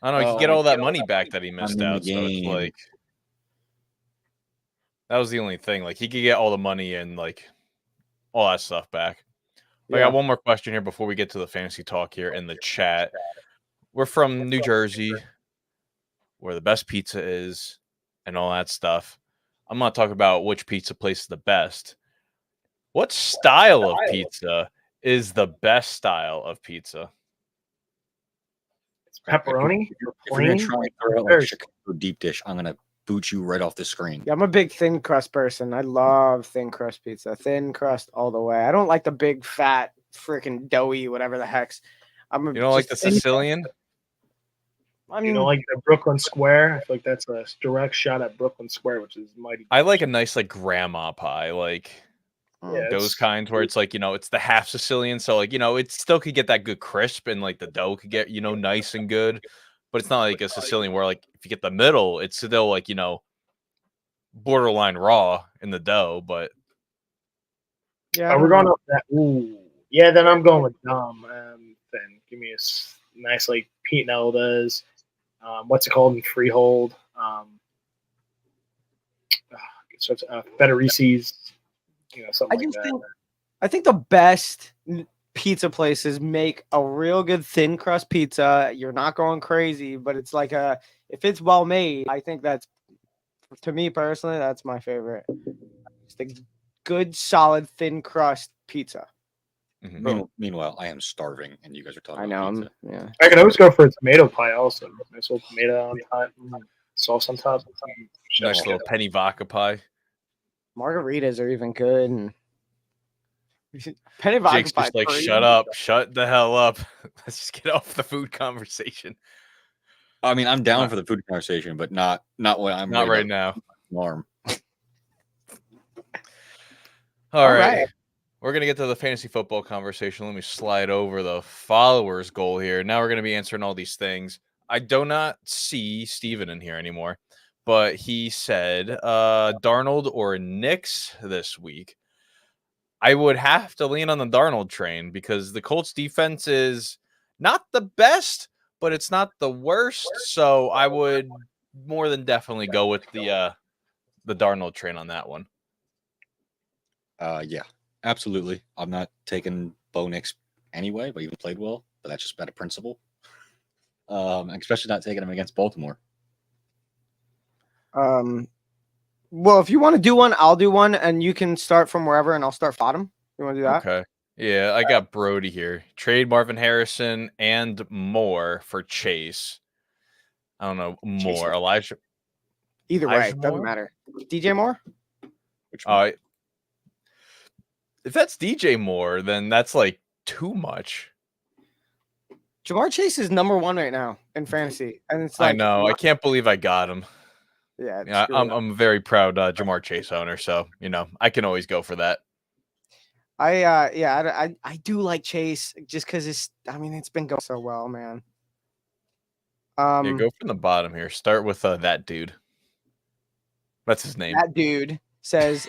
I don't know. He can get all that money back that he missed out. So it's like that was the only thing. Like he could get all the money and like all that stuff back. I got one more question here before we get to the fantasy talk here in the chat. We're from New Jersey, where the best pizza is and all that stuff. I'm not talking about which pizza place is the best. What style of pizza is the best style of pizza? It's pepperoni. if you're gonna try and throw out like Chicago deep dish, I'm gonna boot you right off the screen. Yeah, I'm a big thin crust person. I love thin crust pizza. Thin crust all the way. I don't like the big fat freaking doughy whatever the heck's. You don't like the Sicilian? I mean, You know, like the Brooklyn Square. I feel like that's a direct shot at Brooklyn Square, which is mighty. I like a nice like grandma pie, like those kinds where it's like, it's the half Sicilian, so like, it still could get that good crisp and like the dough could get, nice and good, but it's not like a Sicilian where like if you get the middle, it's still like, borderline raw in the dough, but yeah, we're going off that. Ooh, yeah. Then I'm going with Dom. Then give me a nice like Pete Nelda's. What's it called in Freehold? Federicis. Something like that. I think the best pizza places make a real good thin crust pizza. You're not going crazy, but it's like if it's well made, I think that's, to me personally, that's my favorite. Just a good, solid, thin crust pizza. Mm-hmm. Meanwhile, I am starving, and you guys are talking. I know. about pizza. I can always go for a tomato pie also. Nice little tomato on top, sauce on top. Nice little penny vodka pie. Margaritas are even good. And penny vodka Jake's pie. just like, crazy. shut up, shut the hell up. Let's just get off the food conversation. I mean, I'm down for the food conversation, but not when I'm not right now. Alarm. All right. We're going to get to the fantasy football conversation. Let me slide over the followers goal here. Now we're going to be answering all these things. I do not see Steven in here anymore, but he said Darnold or Knicks this week. I would have to lean on the Darnold train because the Colts defense is not the best, but it's not the worst. So I would more than definitely go with the Darnold train on that one. Yeah, absolutely. I'm not taking Bo Nix anyway, but he played well. But that's just better principle. Especially not taking him against Baltimore. Well, if you want to do one, I'll do one, and you can start from wherever, and I'll start bottom. You want to do that? Okay. Yeah, I got Brody here. Trade Marvin Harrison and more for Chase. I don't know, more. Elijah. Either way, Elijah doesn't Moore? matter. DJ Moore? Which one? If that's DJ Moore, then that's like too much. Jamar Chase is number 1 right now in fantasy, and it's I like know. I can't believe I got him. yeah, Yeah, screw it. I'm a very proud Jamar Chase owner, so I can always go for that. I do like Chase just because it's been going so well, man. Yeah, go from the bottom here. Start with that dude. That's his name. That dude says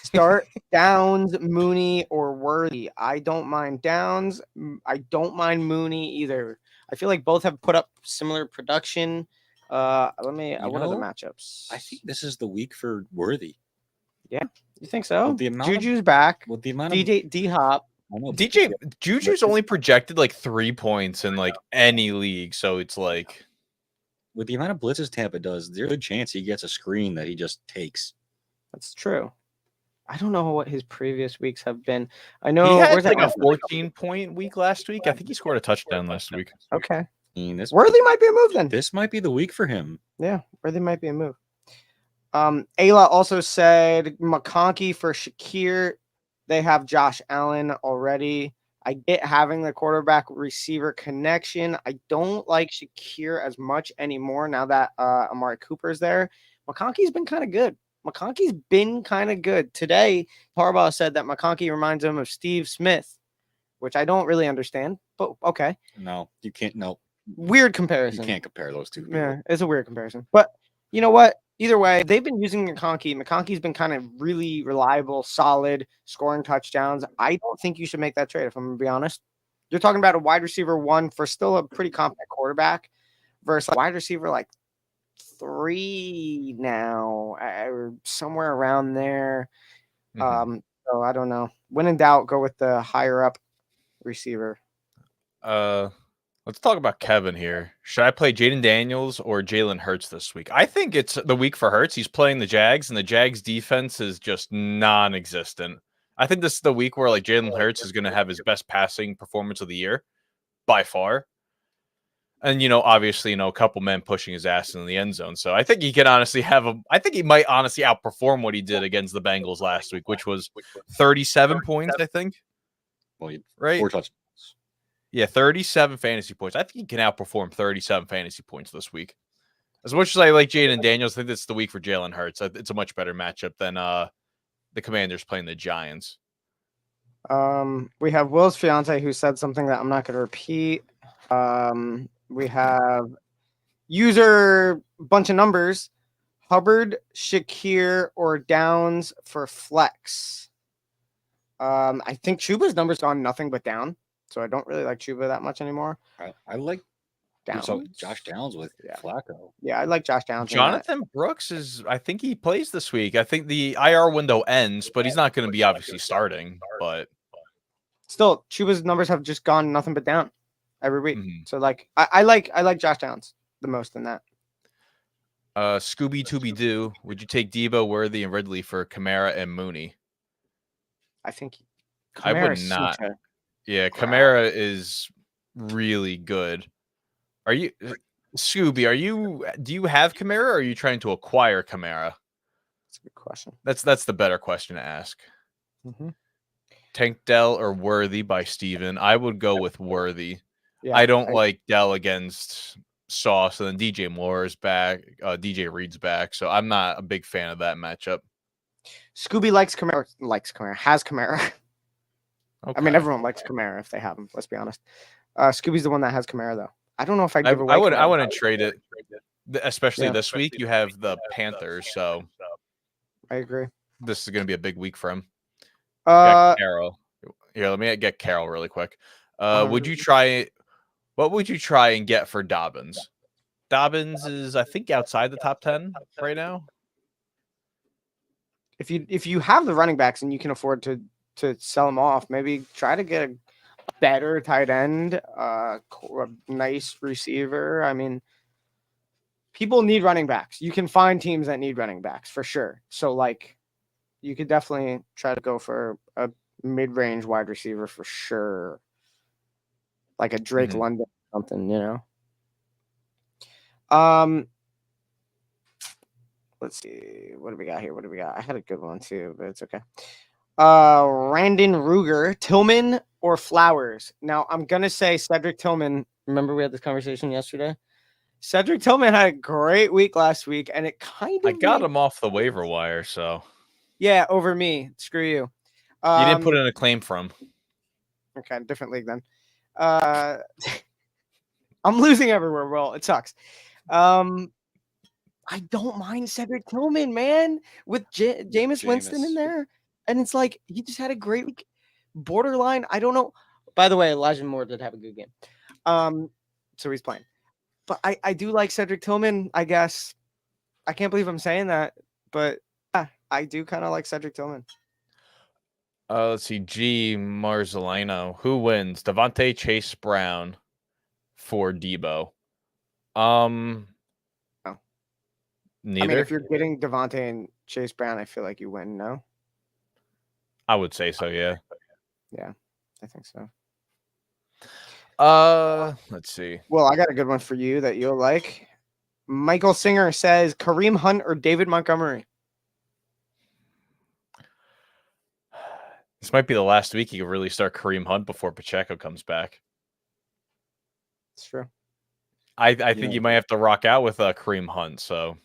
start Downs, Mooney, or Worthy. I don't mind Downs. I don't mind Mooney either. I feel like both have put up similar production. What are the matchups? I think this is the week for Worthy. Yeah, you think so? With the amount Juju's back. With the amount of DJ D Hop. DJ Juju's only projected like 3 points in like any league, so it's like with the amount of blitzes Tampa does, there's a good chance he gets a screen that he just takes. That's true. I don't know what his previous weeks have been. I know he had like a 14-point week last week. I think he scored a touchdown last week. Okay. This Worthy might be a move then. This might be the week for him. Yeah, Worthy might be a move. Ayla also said McConkey for Shakir. They have Josh Allen already. I get having the quarterback receiver connection. I don't like Shakir as much anymore now that Amari Cooper's there. McConkey's been kind of good. Today, Harbaugh said that McConkey reminds him of Steve Smith, which I don't really understand, but okay. No, you can't. No. Weird comparison. You can't compare those two. Yeah, it's a weird comparison. But you know what? Either way, they've been using McConkey. McConkey's been kind of really reliable, solid, scoring touchdowns. I don't think you should make that trade, if I'm going to be honest. You're talking about a wide receiver 1 for still a pretty competent quarterback versus a wide receiver like 3 now, or somewhere around there. So I don't know. When in doubt, go with the higher up receiver. Let's talk about Kevin here. Should I play Jaden Daniels or Jalen Hurts this week? I think it's the week for Hurts. He's playing the Jags, and the Jags defense is just non-existent. I think this is the week where like Jalen Hurts is going to have his best passing performance of the year by far. And, obviously, a couple men pushing his ass in the end zone. So I think he can honestly I think he might honestly outperform what he did against the Bengals last week, which was 37 points, I think. Well, right? 4 touchdowns. Yeah, 37 fantasy points. I think he can outperform 37 fantasy points this week. As much as I like Jaden Daniels, I think it's the week for Jalen Hurts. It's a much better matchup than the Commanders playing the Giants. We have Will's fiance who said something that I'm not going to repeat. We have user bunch of numbers. Hubbard, Shakir, or Downs for flex. I think Chuba's numbers gone nothing but down. So I don't really like Chuba that much anymore. I like Downs. So Josh Downs with Flacco. Yeah, I like Josh Downs. Jonathan Brooks I think he plays this week. I think the IR window ends, but he's not going to be obviously starting. But still, Chuba's numbers have just gone nothing but down every week. So like, I like Josh Downs the most in that. Scooby Tooby Doo, would you take Debo, Worthy, and Ridley for Kamara and Mooney? I think I would not. Yeah, Kamara is really good. Are you Scooby? Do you have Kamara, or are you trying to acquire Kamara? That's a good question. That's the better question to ask. Tank Dell or Worthy by Steven. I would go with Worthy. Yeah, I don't like Dell against Sauce, and then DJ Moore is back. DJ Reed's back, so I'm not a big fan of that matchup. Scooby likes Kamara. Has Kamara. Okay. I mean, everyone likes Kamara if they have him. Let's be honest. Scooby's the one that has Kamara, though. I don't know if I'd give away. I wouldn't trade it, especially this week. You have the Panthers, so I agree. This is going to be a big week for him. Carroll. Here, let me get Carroll really quick. Would you try? What would you try and get for Dobbins? Dobbins is, I think, outside the top 10 right now. If you have the running backs and you can afford to sell them off, maybe try to get a better tight end, a nice receiver. I mean, people need running backs. You can find teams that need running backs for sure. So like, you could definitely try to go for a mid-range wide receiver for sure, like a Drake London or something, Let's see. What do we got here? I had a good one too, but it's okay. Randon Ruger, Tillman or Flowers. Now I'm gonna say Cedric Tillman. Remember we had this conversation yesterday. Cedric Tillman had a great week last week, and it kind of I got him off the waiver wire, so over me. Screw you. you didn't put in a claim for him. Okay, different league then. I'm losing everywhere. Well, it sucks. I don't mind Cedric Tillman, man, with Jameis Winston in there. And it's like, he just had a great week. Borderline, I don't know. By the way, Elijah Moore did have a good game. So he's playing. But I do like Cedric Tillman, I guess. I can't believe I'm saying that. But yeah, I do kind of like Cedric Tillman. Let's see. G. Marzolino. Who wins? Devontae, Chase Brown for Debo. Neither. I mean, if you're getting Devontae and Chase Brown, I feel like you win, no? I would say so, yeah. Yeah, I think so. Let's see. Well, I got a good one for you that you'll like. Michael Singer says Kareem Hunt or David Montgomery. This might be the last week you can really start Kareem Hunt before Pacheco comes back. It's true. I think you might have to rock out with Kareem Hunt. So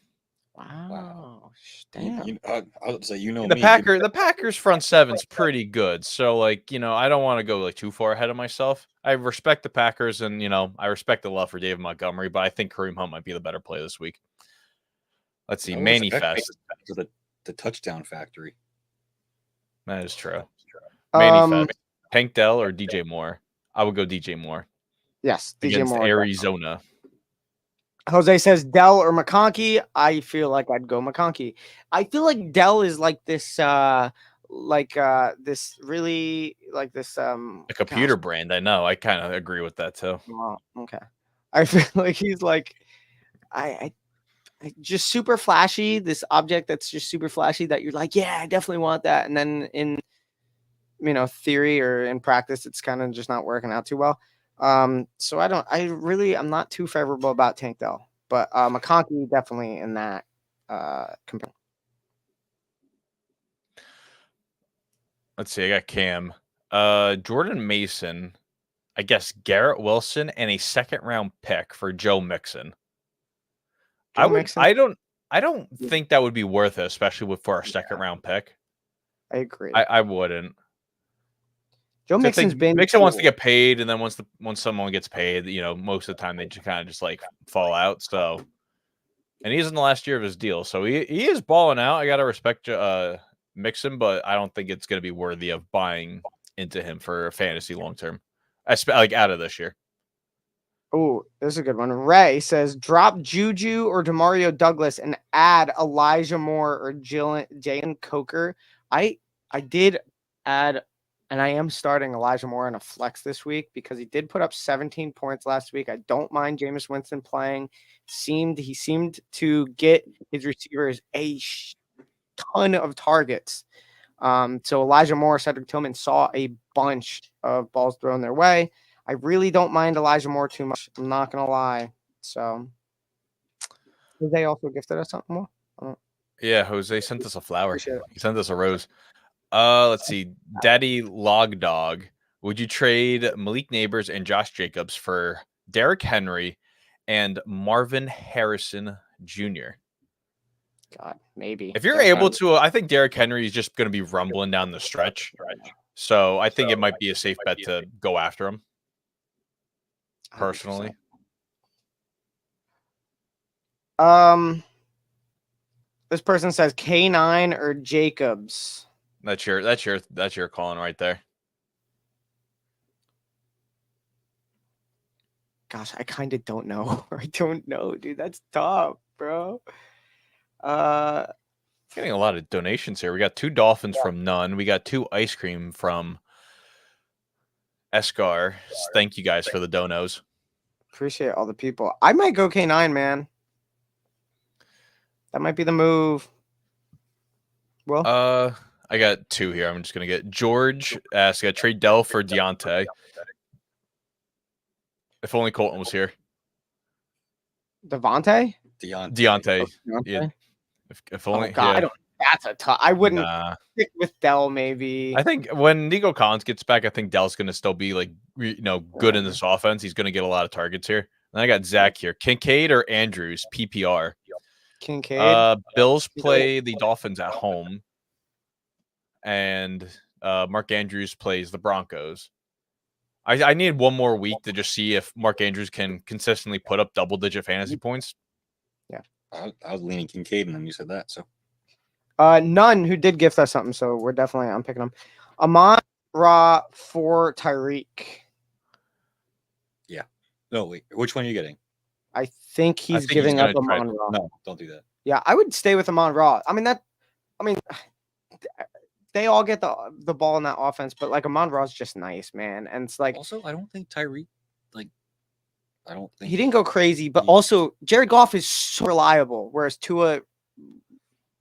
wow. Damn. I would say the me. The Packers front seven's pretty good. So like I don't want to go like too far ahead of myself. I respect the Packers and I respect the love for David Montgomery, but I think Kareem Hunt might be the better play this week. Let's see, Manifest. The touchdown factory. That is true. Manifest. Tank Dell or DJ Moore? I would go DJ Moore. Yes, DJ against Moore. Arizona. Jose says Dell or McConkey. I feel like I'd go McConkey. I feel like Dell is like this this really like this a computer brand. I know. I kind of agree with that too. Oh, okay. I feel like he's like I just super flashy, this object that's just super flashy that you're like, yeah, I definitely want that. And then in theory or in practice, it's kind of just not working out too well. So I'm not too favorable about Tank Dell, but McConkey definitely in that comparison. Let's see, I got Cam. Jordan Mason, I guess Garrett Wilson, and a second-round pick for Joe Mixon. I don't think that would be worth it, especially for our second-round pick. I agree. I wouldn't. Joe Mixon's been Mixon wants to get paid, and then once someone gets paid, most of the time they just kind of just like fall out. So, and he's in the last year of his deal, so he is balling out. I gotta respect Mixon, but I don't think it's gonna be worthy of buying into him for fantasy long term, like out of this year. Oh, this is a good one. Ray says drop Juju or Demario Douglas and add Elijah Moore or Jalen Coker. I did add. And I am starting Elijah Moore in a flex this week because he did put up 17 points last week. I don't mind Jameis Winston playing. He seemed to get his receivers a ton of targets. So Elijah Moore, Cedric Tillman saw a bunch of balls thrown their way. I really don't mind Elijah Moore too much. I'm not going to lie. So they also gifted us something more. Yeah, Jose sent us a flower. He sent us a rose. Let's see. Daddy Log Dog. Would you trade Malik Neighbors and Josh Jacobs for Derrick Henry and Marvin Harrison Jr.? God, maybe. If you're able to, I think Derrick Henry is just going to be rumbling down the stretch. So I think it might be a safe bet to go after him. Personally. 100%. This person says K9 or Jacobs. That's your calling right there. Gosh, I kind of don't know. I don't know, dude. That's tough, bro. Getting a lot of donations here. We got 2 dolphins from None. We got 2 ice cream from Escar. Thank you guys for the donos. Appreciate all the people. I might go K9, man. That might be the move. Well, I got 2 here. I'm just gonna get George asked. I got trade Dell for Deontay. If only Colton was here. Devontae? Deontay. Yeah. If only. Oh, God, yeah. That's a tough. I wouldn't Nah. stick with Dell. Maybe. I think when Nico Collins gets back, I think Dell's going to still be like good in this offense. He's going to get a lot of targets here. And I got Zach here. Kincaid or Andrews PPR. Kincaid. Bills play the Dolphins at home, and Mark Andrews plays the Broncos. I need one more week to just see if Mark Andrews can consistently put up double-digit fantasy points. I was leaning Kincaid, and then you said that. So None who did gift us something, so I'm picking them. Amon-Ra for Tyreek. yeah. No, wait. Which one are you getting? I think he's think giving he's up gonna try- Amon-Ra. No, don't do that. Yeah, I would stay with Amon-Ra. They all get the ball in that offense, but like Amon-Ra's just nice, man. And it's like Also, I don't think Tyreek, I don't think he didn't go crazy, but he- also Jared Goff is so reliable, whereas Tua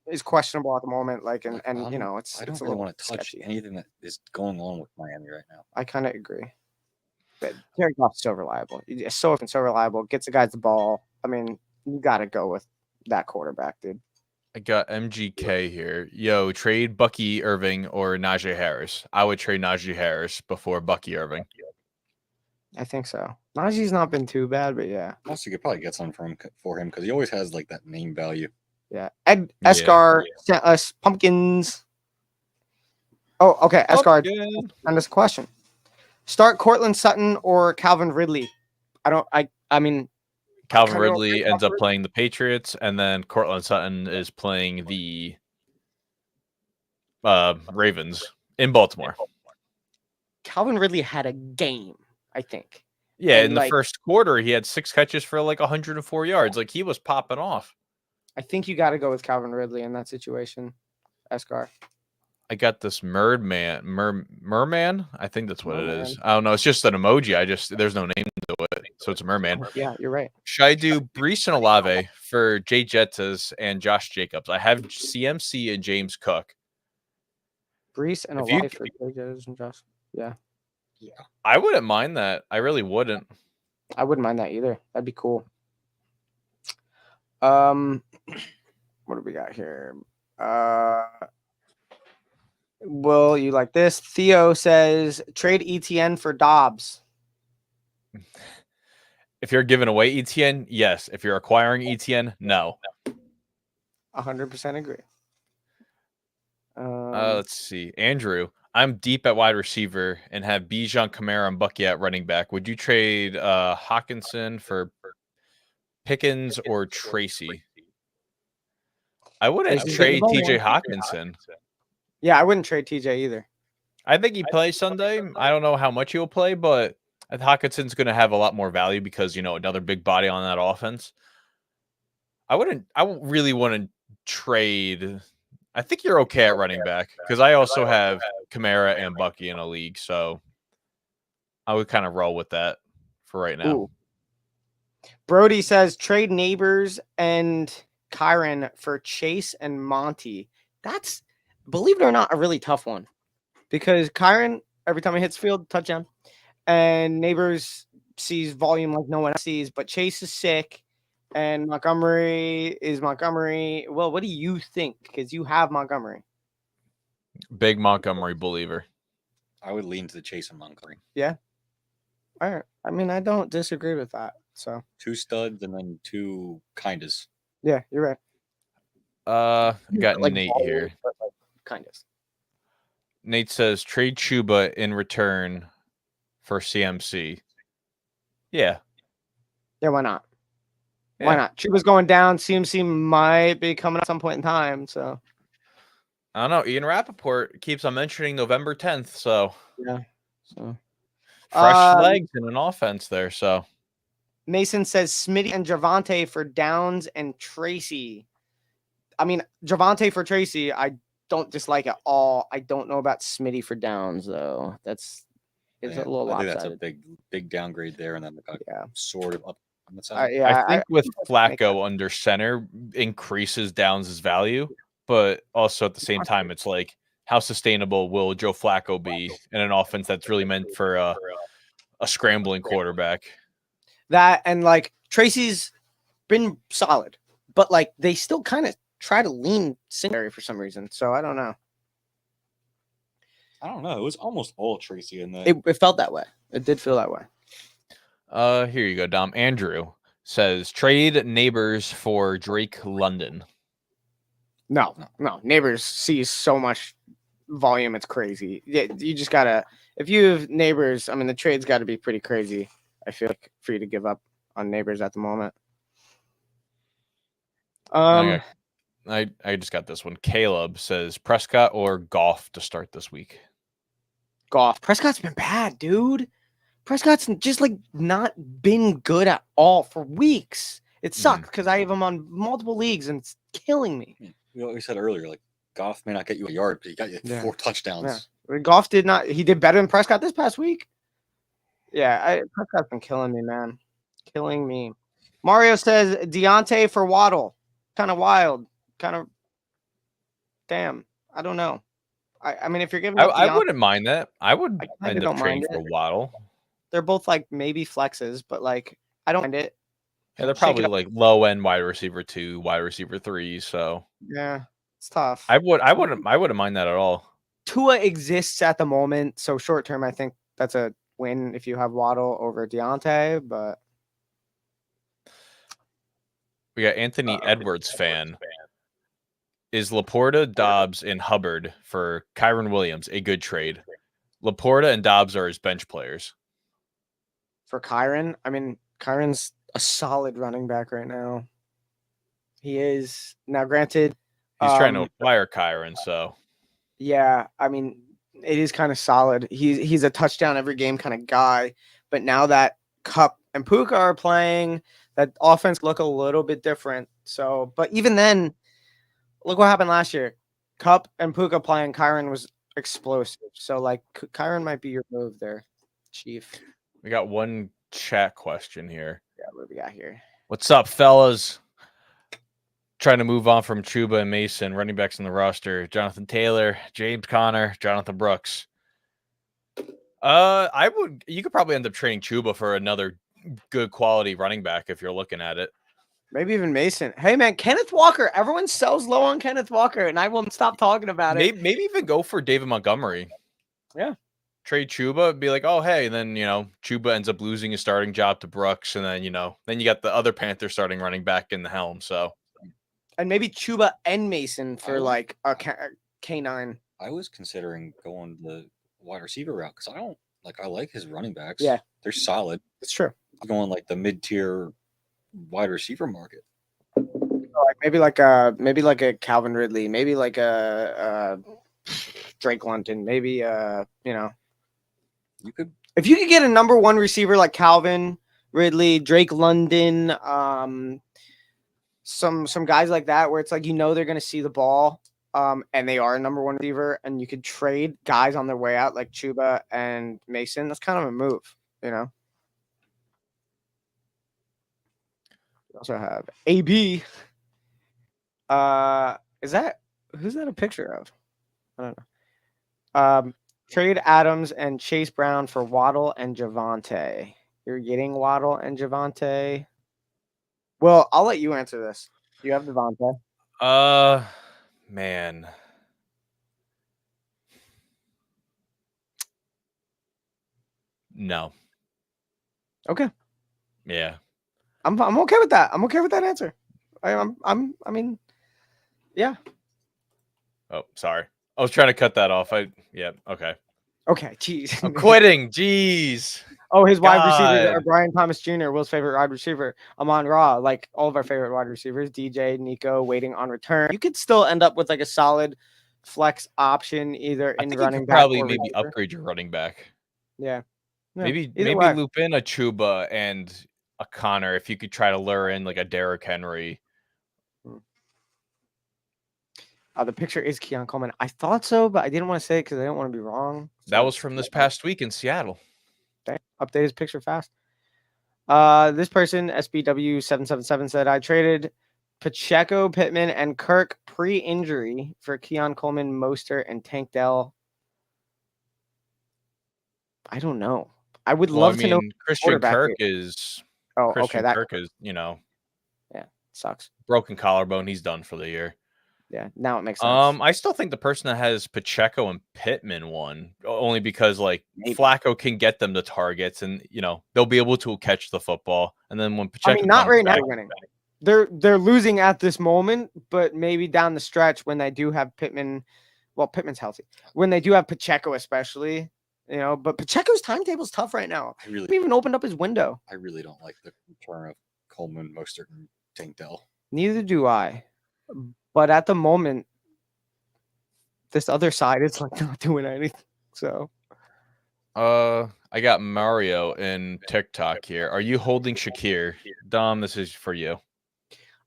is questionable at the moment. Like, and I don't it's really a little want to touch sketchy. anything that is going on with Miami right now. I kind of agree. But Jared Goff's so reliable. He's so reliable. Gets the guys the ball. I mean, you got to go with that quarterback, dude. I got MGK here. Yo, trade Bucky Irving or Najee Harris. I would trade Najee Harris before Bucky Irving. I think so. Najee's not been too bad, but yeah. Also, you could probably get some for him because he always has like that name value. Yeah. Escar sent us pumpkins. Oh, okay. Escar, send us a question. Start Cortland Sutton or Calvin Ridley? I mean, Calvin kinda don't Ridley think ends about up playing the Patriots, and then Cortland Sutton is playing the Ravens in Baltimore. Calvin Ridley had a game, I think. Yeah, And, in the like- first quarter, he had 6 catches for like 104 yards. Like he was popping off. I think you got to go with Calvin Ridley in that situation, Escar. I got this merman. I think that's what it is. I don't know. It's just an emoji. There's no name to it, so it's a merman. Yeah, you're right. Should I do Brees and Olave for Jay Jettas and Josh Jacobs? I have CMC and James Cook. Brees and If you- Olave for JJ's and Josh. Yeah, I wouldn't mind that. I really wouldn't. I wouldn't mind that either. That'd be cool. What do we got here? Will you like this? Theo says trade ETN for Dobbs. If you're giving away ETN, yes. If you're acquiring ETN, no. 100% agree. Let's see. Andrew, I'm deep at wide receiver and have Bijan, Kamara, and Bucky at running back. Would you trade Hawkinson for Pickens or Tracy? I wouldn't Tracy's trade getting the TJ ball. Hawkinson. Yeah, I wouldn't trade TJ either. I think he plays Sunday. I don't know how much he'll play, but I think Hawkinson's going to have a lot more value because, another big body on that offense. I really want to trade. I think you're okay at running back because I also have Kamara and Bucky in a league. So I would kind of roll with that for right now. Ooh. Brody says trade Neighbors and Kyron for Chase and Monty. That's, believe it or not, a really tough one because Kyron, every time he hits field, touchdown, and Neighbors sees volume like no one else sees, but Chase is sick and Montgomery is Montgomery. Well, what do you think? Because you have Montgomery. Big Montgomery believer. I would lean to the Chase and Montgomery. All right. I mean, I don't disagree with that. So 2 studs and then 2 kindas. yeah, you're right. I got Like Nate ball, here. but like, kind of. Nate says trade Chuba in return for CMC. Yeah. Yeah, why not? Yeah. Why not? Chuba's going down. CMC might be coming at some point in time. So I don't know. Ian Rappaport keeps on mentioning November 10th. So so fresh legs in an offense there. So Mason says Smitty and Javante for Downs and Tracy. I mean, Javante for Tracy, I don't dislike at all. I don't know about Smitty for Downs though. It's a little I think lopsided. that's a big downgrade there, and then Yeah. sort of up on the side. Yeah, I think with make Flacco under center increases Downs' value, but also at the same time, it's like how sustainable will Joe Flacco be in an offense that's really meant for a scrambling quarterback? that and like Tracy's been solid, but like they still kind of try to lean Singletary for some reason. So I don't know. I don't know. It was almost all Tracy in that. It felt that way. It did feel that way. Here you go, Dom. Andrew says trade Neighbors for Drake London. No. Neighbors sees so much volume, it's crazy. Yeah, you just gotta. If you have Neighbors, I mean, the trade's got to be pretty crazy. I feel like for you to give up on Neighbors at the moment. I just got this one. Caleb says Prescott or Goff to start this week. Goff. Prescott's been bad, dude. Prescott's just like not been good at all for weeks. It sucks because I have him on multiple leagues and it's killing me. We said earlier, like Goff may not get you a yard, but he got you 4 touchdowns. Yeah. Goff did not. He did better than Prescott this past week. Yeah, Prescott's been killing me, man. Killing me. Mario says Deontay for Waddle. Kind of wild. Kind of. Damn. I don't know. I mean, if you're giving, I wouldn't mind that. I would I end don't up trading mind for Waddle. They're both like maybe flexes, but like I don't mind it. Yeah, they're Shake it probably up. like low end wide receiver 2, wide receiver 3. So Yeah, it's tough. I wouldn't mind that at all. Tua exists at the moment, so short term, I think that's a win if you have Waddle over Deontay. But We got Anthony Edwards fan. Is Laporta, Dobbs, and Hubbard for Kyron Williams a good trade? Laporta and Dobbs are his bench players. for Kyron, I mean, Kyron's a solid running back right now. He is now. Granted, He's trying to acquire Kyron, so yeah, I mean, it is kind of solid. He's a touchdown every game kind of guy. But now that Cup and Puka are playing, that offense look a little bit different. So, but even then, look what happened last year. Cup and Puka playing, Kyron was explosive. So, like, Kyron might be your move there, Chief. we got one chat question here. Yeah, what do we got here? What's up, fellas? Trying to move on from Chuba and Mason, running backs on the roster. Jonathan Taylor, James Conner, Jonathan Brooks. You could probably end up trading Chuba for another good quality running back if you're looking at it. Maybe even Mason. Hey, man, Kenneth Walker. Everyone sells low on Kenneth Walker, and I won't stop talking about it. Maybe even go for David Montgomery. Yeah. Trade Chuba, be like, oh, hey, and then, Chuba ends up losing his starting job to Brooks, and then, then you got the other Panther starting running back in the helm, so. And maybe Chuba and Mason for like a K9. I was considering going the wide receiver route because I like his running backs. Yeah. They're solid. It's true. Going like the mid-tier wide receiver market. Maybe like a Calvin Ridley, maybe like a Drake London, maybe You could, if you could get a number 1 receiver like Calvin Ridley, Drake London, some guys like that where it's like they're going to see the ball, and they are a number 1 receiver, and you could trade guys on their way out like Chuba and Mason. That's kind of a move, We also have AB. Who's that a picture of? I don't know. Trade Adams and Chase Brown for Waddle and Javonte. You're getting Waddle and Javonte. Well, I'll let you answer this. You have Javonte. Man. No. Okay. Yeah. I'm okay with that. I'm okay with that answer. I mean, yeah. Oh, sorry. I was trying to cut that off. Okay. Okay, jeez. I'm quitting. Jeez. Oh, his wide receivers God. are Brian Thomas Jr., Will's favorite wide receiver. Amon Ra, like all of our favorite wide receivers. DJ, Nico, waiting on return. You could still end up with like a solid flex option either in running back probably or maybe receiver. upgrade your running back. Yeah. Maybe Either way. loop in a Chuba and a Connor if you could try to lure in like a Derrick Henry. The picture is Keon Coleman. I thought so, but I didn't want to say it because I didn't want to be wrong. That was from this past week in Seattle. Okay. Update his picture fast. This person, SBW777, said, I traded Pacheco, Pittman, and Kirk pre-injury for Keon Coleman, Mostert, and Tank Dell. I don't know. I would love to know. Christian Kirk is. Oh, Christian okay. Kirk is, Yeah, sucks. broken collarbone. He's done for the year. Yeah, now it makes sense. I still think the person that has Pacheco and Pittman won only because like Maybe. Flacco can get them the targets, and they'll be able to catch the football. And then when Pacheco, I mean, not comes right now. back, They're winning. They're losing at this moment, but maybe down the stretch when they do have Pittman. Well, Pittman's healthy. When they do have Pacheco, especially, but Pacheco's timetable's tough right now. I really, He even opened up his window. I really don't like the return of Coleman, Mostert, and Tank Dell. Neither do I. But at the moment, this other side is like not doing anything. So, I got Mario in TikTok here. Are you holding Shakir? Dom, this is for you.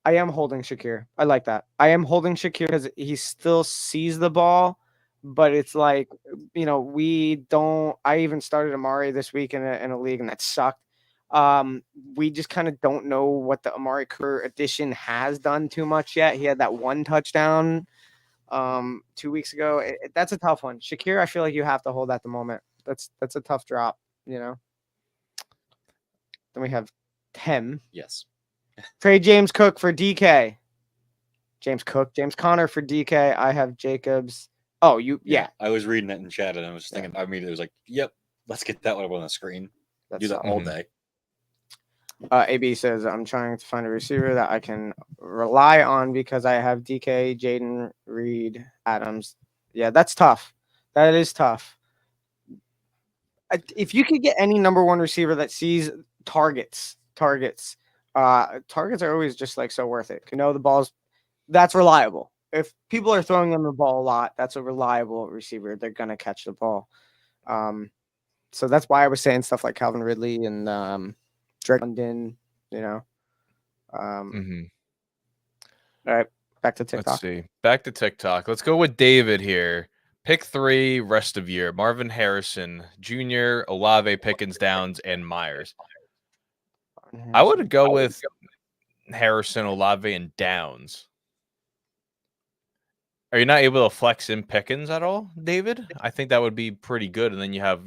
I am holding Shakir. I like that. I am holding Shakir because he still sees the ball, but it's like, we don't. I even started Amari this week in a league, and that sucked. We just kind of don't know what the Amari Cooper addition has done too much yet. He had that one touchdown 2 weeks ago. That's a tough one. Shakir, I feel like you have to hold at the moment. That's a tough drop, Then we have Tim. Yes. Trade James Cook for DK. James Conner for DK. I have Jacobs. Oh, yeah. I was reading it in chat and I was thinking, I mean, it was like, yep, let's get that one up on the screen. Do that all day. AB says, I'm trying to find a receiver that I can rely on because I have DK, Jaden, Reed, Adams. Yeah, that's tough. That is tough. If you could get any number one receiver that sees targets are always just like so worth it. The ball's that's reliable. If people are throwing them the ball a lot, that's a reliable receiver. They're gonna catch the ball. So that's why I was saying stuff like Calvin Ridley and Drake London. All right, back to TikTok. Let's see. Back to TikTok. Let's go with David here. Pick 3 rest of year. Marvin Harrison Jr., Olave, Pickens, Downs, and Myers. I would go with Harrison, Olave, and Downs. Are you not able to flex in Pickens at all, David? I think that would be pretty good. And then you have,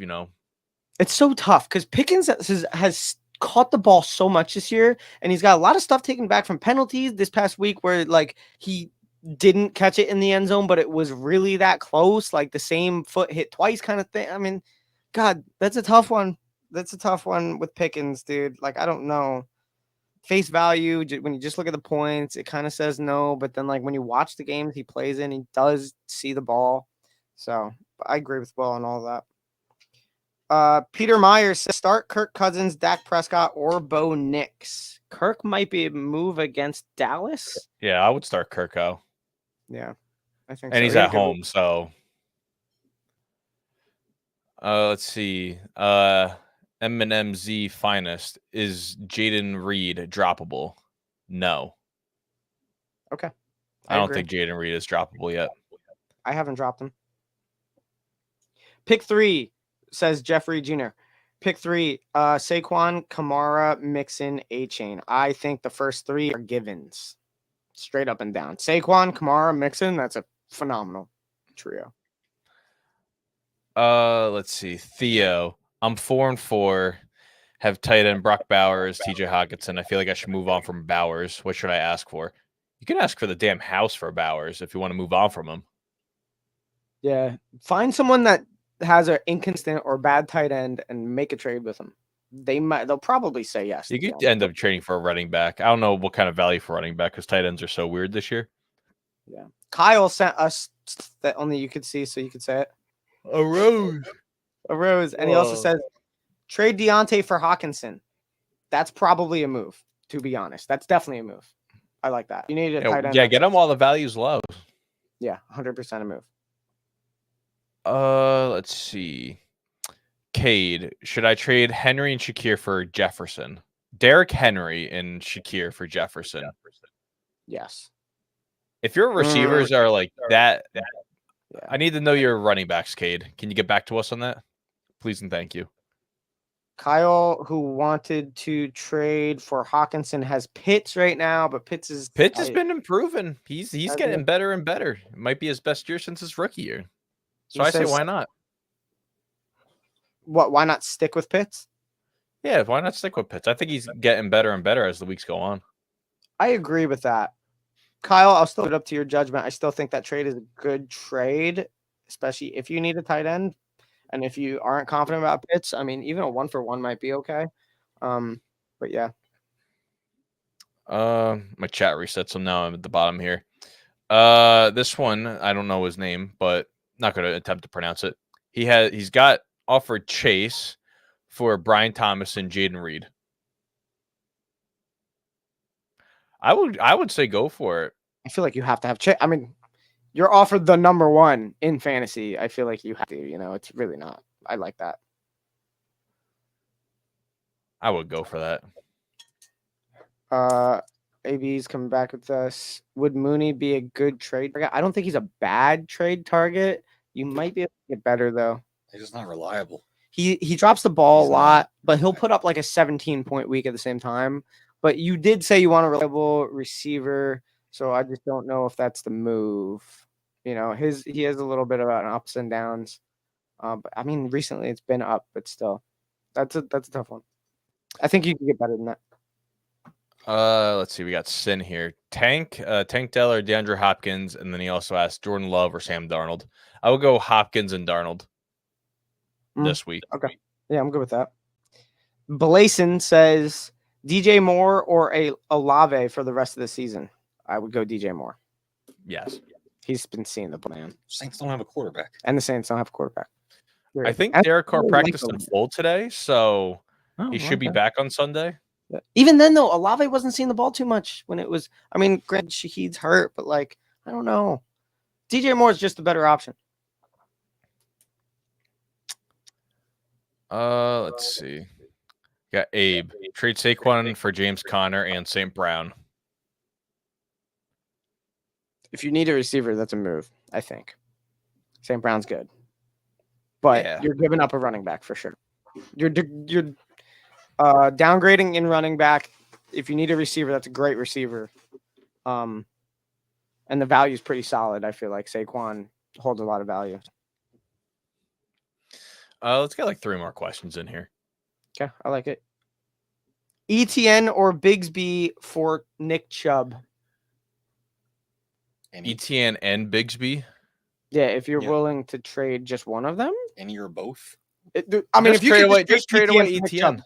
It's so tough because Pickens has caught the ball so much this year, and he's got a lot of stuff taken back from penalties this past week where like he didn't catch it in the end zone, but it was really that close, like the same foot hit twice kind of thing. I mean, God, that's a tough one. That's a tough one with Pickens, dude. Like, I don't know. Face value, when you just look at the points, it kind of says no, but then like when you watch the games he plays in, he does see the ball. So I agree with Will on all that. Peter Myers says start Kirk Cousins, Dak Prescott, or Bo Nix. Kirk might be a move against Dallas. Yeah, I would start Kirko. Yeah, I think. And he's at home, so. Let's see. M&MZ Finest. Is Jaden Reed droppable? No. Okay. I don't think Jaden Reed is droppable yet. I haven't dropped him. Pick 3, says Jeffrey Jr. Pick 3, Saquon, Kamara, Mixon, A-Chain. I think the first 3 are givens. Straight up and down. Saquon, Kamara, Mixon, that's a phenomenal trio. Let's see. Theo. I'm 4-4. Have tight end Brock Bowers, TJ Hawkinson. I feel like I should move on from Bowers. What should I ask for? You can ask for the damn house for Bowers if you want to move on from him. Yeah. Find someone that has an inconsistent or bad tight end and make a trade with them. They'll probably say yes. You could end up trading for a running back. I don't know what kind of value for running back because tight ends are so weird this year. Yeah. Kyle sent us that only you could see, so you could say it. A rose. And he also says trade Deontay for Hawkinson. That's probably a move, to be honest. That's definitely a move. I like that. You need a tight end. Yeah, get him while the value's low. Yeah, 100% a move. Let's see. Cade, should I trade Henry and Shakir for Jefferson? Derrick Henry and Shakir for Jefferson. Yes. If your receivers are like that, yeah. I need to know your running backs, Cade. Can you get back to us on that? Please and thank you. Kyle, who wanted to trade for Hawkinson, has Pitts right now, but Pitts has been improving. He's getting better and better. It might be his best year since his rookie year. So I say, why not? What? Why not stick with Pitts? Yeah, why not stick with Pitts? I think he's getting better and better as the weeks go on. I agree with that. Kyle, I'll still leave it up to your judgment. I still think that trade is a good trade, especially if you need a tight end. And if you aren't confident about Pitts, I mean, even a 1-for-1 might be okay. But yeah. My chat resets, so now I'm at the bottom here. This one, I don't know his name, but not going to attempt to pronounce it. He's got offered Chase for Brian Thomas and Jaden Reed. I would say go for it. I feel like you have to have Chase. I mean, you're offered the number 1 in fantasy. I feel like you have to, it's really not. I like that. I would go for that. AB's coming back with us. Would Mooney be a good trade target? I don't think he's a bad trade target. You might be able to get better, though. He's just not reliable. He drops the ball He's a lot, not. but he'll put up like a 17-point week at the same time. But you did say you want a reliable receiver, so I just don't know if that's the move. He has a little bit of an ups and downs. But I mean, recently it's been up, but still, that's a tough one. I think you can get better than that. Let's see. We got Sin here. Tank Dell or DeAndre Hopkins, and then he also asked Jordan Love or Sam Darnold. I would go Hopkins and Darnold this week. Okay. Yeah, I'm good with that. Blason says DJ Moore or a Olave for the rest of the season. I would go DJ Moore. Yes. He's been seeing the man. Saints don't have a quarterback. And the Saints don't have a quarterback. I think Derek Carr practiced in full today, so he should be back on Sunday. Yeah. Even then, though, Olave wasn't seeing the ball too much when it was. I mean, granted, Shaheed's hurt, but I don't know. DJ Moore is just a better option. Let's see. Got Abe. Trade Saquon for James Conner and St. Brown. If you need a receiver, that's a move, I think. St. Brown's good. But you're giving up a running back for sure. You're downgrading in running back. If you need a receiver, that's a great receiver. And the value is pretty solid. I feel like Saquon holds a lot of value. Let's get like 3 more questions in here. Okay, I like it. ETN or Bigsby for Nick Chubb? ETN and Bigsby? Yeah, if you're willing to trade just one of them. Any or both? I mean, if you just trade away ETN.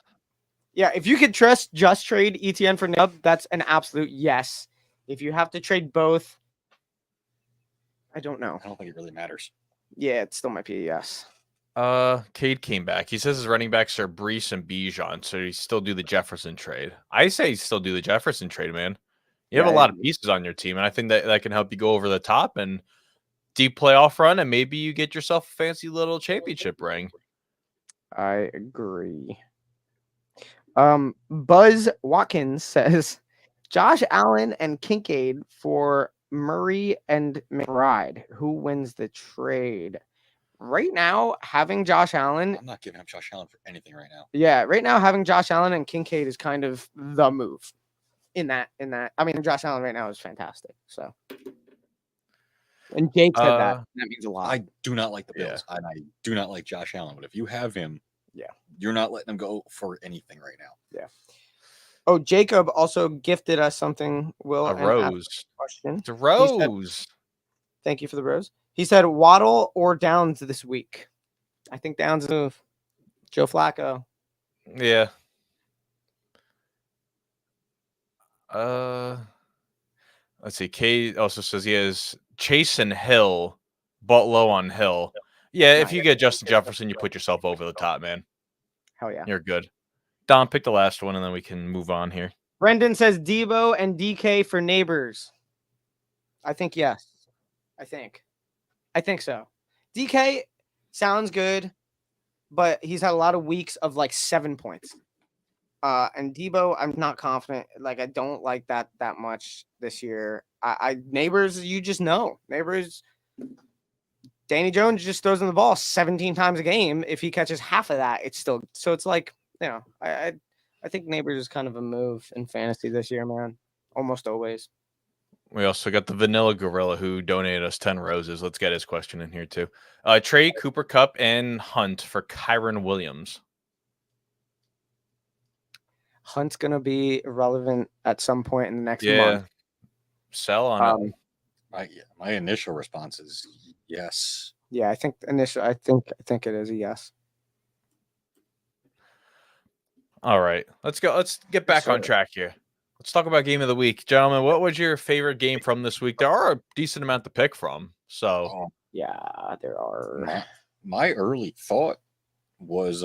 Yeah, if you could just trade ETN for Chubb, that's an absolute yes. If you have to trade both, I don't know. I don't think it really matters. Yeah, it still might be a yes. Cade came back. He says his running backs are Brees and Bijan, so he still do the Jefferson trade. I say still do the Jefferson trade, man. You have a lot of pieces on your team, and I think that can help you go over the top and deep playoff run, and maybe you get yourself a fancy little championship ring. I agree. Buzz Watkins says Josh Allen and Kincaid for Murray and McBride. Who wins the trade? Right now, having Josh Allen. I'm not giving up Josh Allen for anything right now. Yeah, right now having Josh Allen and Kincaid is kind of the move. In that, I mean, Josh Allen right now is fantastic. So, and Jake said that means a lot. I do not like the Bills, and I do not like Josh Allen. But if you have him, you're not letting him go for anything right now. Yeah. Oh, Jacob also gifted us something. Will a rose question? It's a rose. Said, thank you for the rose. He said Waddle or Downs this week. I think Downs move. Joe Flacco. Yeah. Let's see. Kate also says he has Chase and Hill, but low on Hill. Yeah, if you get Justin Jefferson, you put yourself over the top, man. Hell yeah. You're good. Dom, pick the last one, and then we can move on here. Brendan says Debo and DK for Neighbors. I think yes. I think so. DK sounds good, but he's had a lot of weeks of like 7 points. And Debo, I'm not confident. Like, I don't like that much this year. Neighbors, you just know. Neighbors, Danny Jones just throws in the ball 17 times a game. If he catches half of that, it's still so it's like, I think Neighbors is kind of a move in fantasy this year, man. Almost always. We also got the Vanilla Gorilla who donated us 10 roses. Let's get his question in here too. Trade Cooper Kupp and Hunt for Kyron Williams. Hunt's gonna be relevant at some point in the next month. sell on it. My initial response is yes. Yeah, I think I think it is a yes. All right, let's go. Let's get back on track here. Let's talk about game of the week, gentlemen. What was your favorite game from this week? There are a decent amount to pick from. So Yeah, there are. My early thought was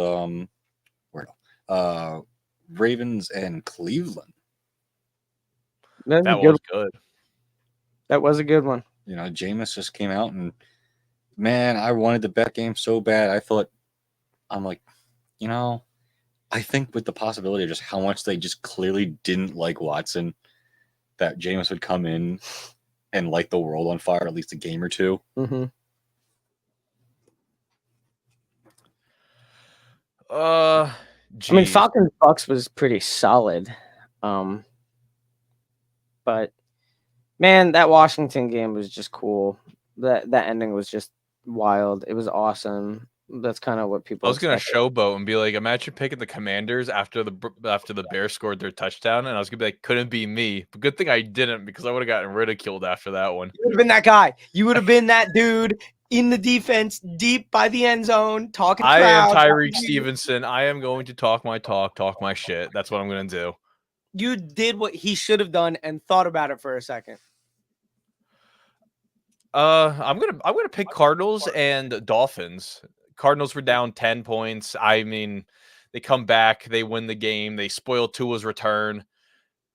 Ravens and Cleveland. that was good. That was a good one. You know, Jameis just came out and man, I wanted to bet game so bad. I'm like, you know, I think with the possibility of just how much they just clearly didn't like Watson, that Jameis would come in and light the world on fire at least a game or two. Mm-hmm. I mean, Falcons Bucks was pretty solid, but man, that Washington game was just cool. That ending was just wild. It was awesome. That's kind of what people. I was gonna showboat and be like, imagine picking the Commanders after the Bears scored their touchdown, and I was gonna be like, couldn't be me. But good thing I didn't, because I would have gotten ridiculed after that one. You would have been that guy. You would have been that dude in the defense, deep by the end zone, talking. I am Tyreek Stevenson. I am going to talk my shit. That's what I'm gonna do. You did what he should have done and thought about it for a second. I'm gonna pick Cardinals and Dolphins. Cardinals were down 10 points. I mean, they come back, they win the game, they spoil Tua's return.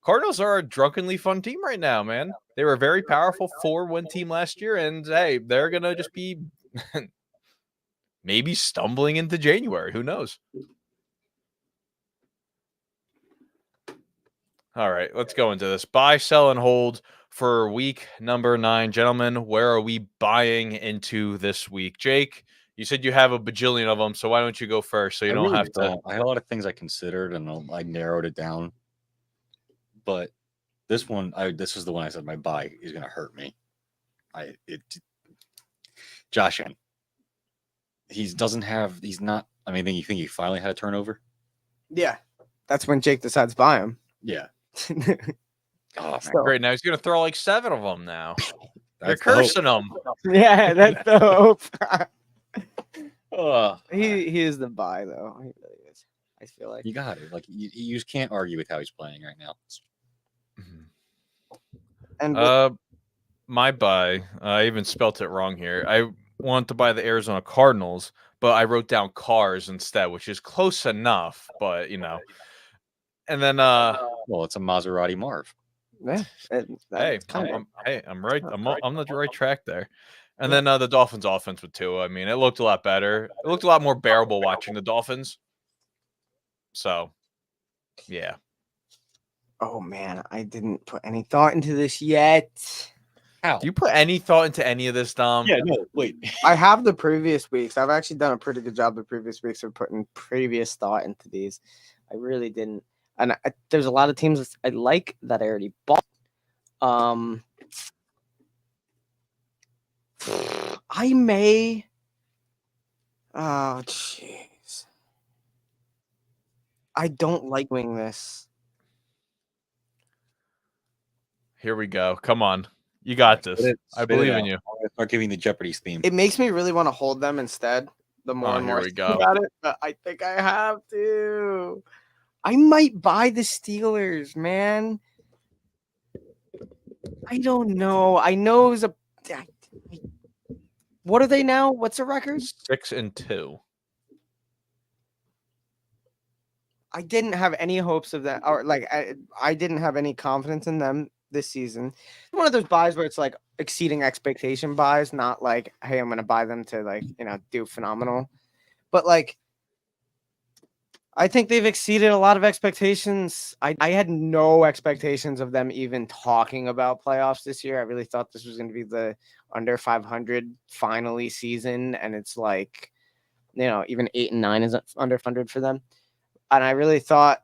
Cardinals are a drunkenly fun team right now, man. They were a very powerful 4-win team last year, and hey, they're gonna just be maybe stumbling into January. Who knows? All right, let's go into this. Buy, sell, and hold for week number 9. Gentlemen, where are we buying into this week? Jake, you said you have a bajillion of them, so why don't you go first so you don't have to? I had a lot of things I considered, and I narrowed it down. But this is the one I said my buy is going to hurt me. Josh Allen. He's not. I mean, you think he finally had a turnover? Yeah, that's when Jake decides to buy him. Yeah. Oh, great! Now he's going to throw like 7 of them now. You're That's the hope. cursing him. Yeah, that's the hope. Oh, he is the buy though. He really is. I feel like you got it. Like you just can't argue with how he's playing right now. And my buy, I even spelt it wrong here. I want to buy the Arizona Cardinals, but I wrote down Cars instead, which is close enough, but you know. And then well, it's a Maserati Marv. Yeah, I'm right. I'm on the right track there. And then the Dolphins offense with Tua. I mean, it looked a lot better. It looked a lot more bearable watching the Dolphins. So, yeah. Oh man, I didn't put any thought into this yet. How? Do you put any thought into any of this, Dom? Yeah, no, wait. I have the previous weeks. I've actually done a pretty good job the previous weeks of putting previous thought into these. I really didn't. And there's a lot of teams I like that I already bought. I may. Oh, jeez. I don't like doing this. Here we go. Come on. You got this. I believe in you. I'm going to start giving the Jeopardy theme. It makes me really want to hold them instead. The more and more I think about it, but I think I have to. I might buy the Steelers, man. I don't know. I know it was a. What are they now? What's the record? 6-2. I didn't have any hopes of that, or like I didn't have any confidence in them this season. One of those buys where it's like exceeding expectation buys, not like, hey, I'm gonna buy them to like do phenomenal, but like I think they've exceeded a lot of expectations. I had no expectations of them even talking about playoffs this year. I really thought this was going to be the under 500 finally season, and it's like, even 8 and 9 is under 500 for them. And I really thought,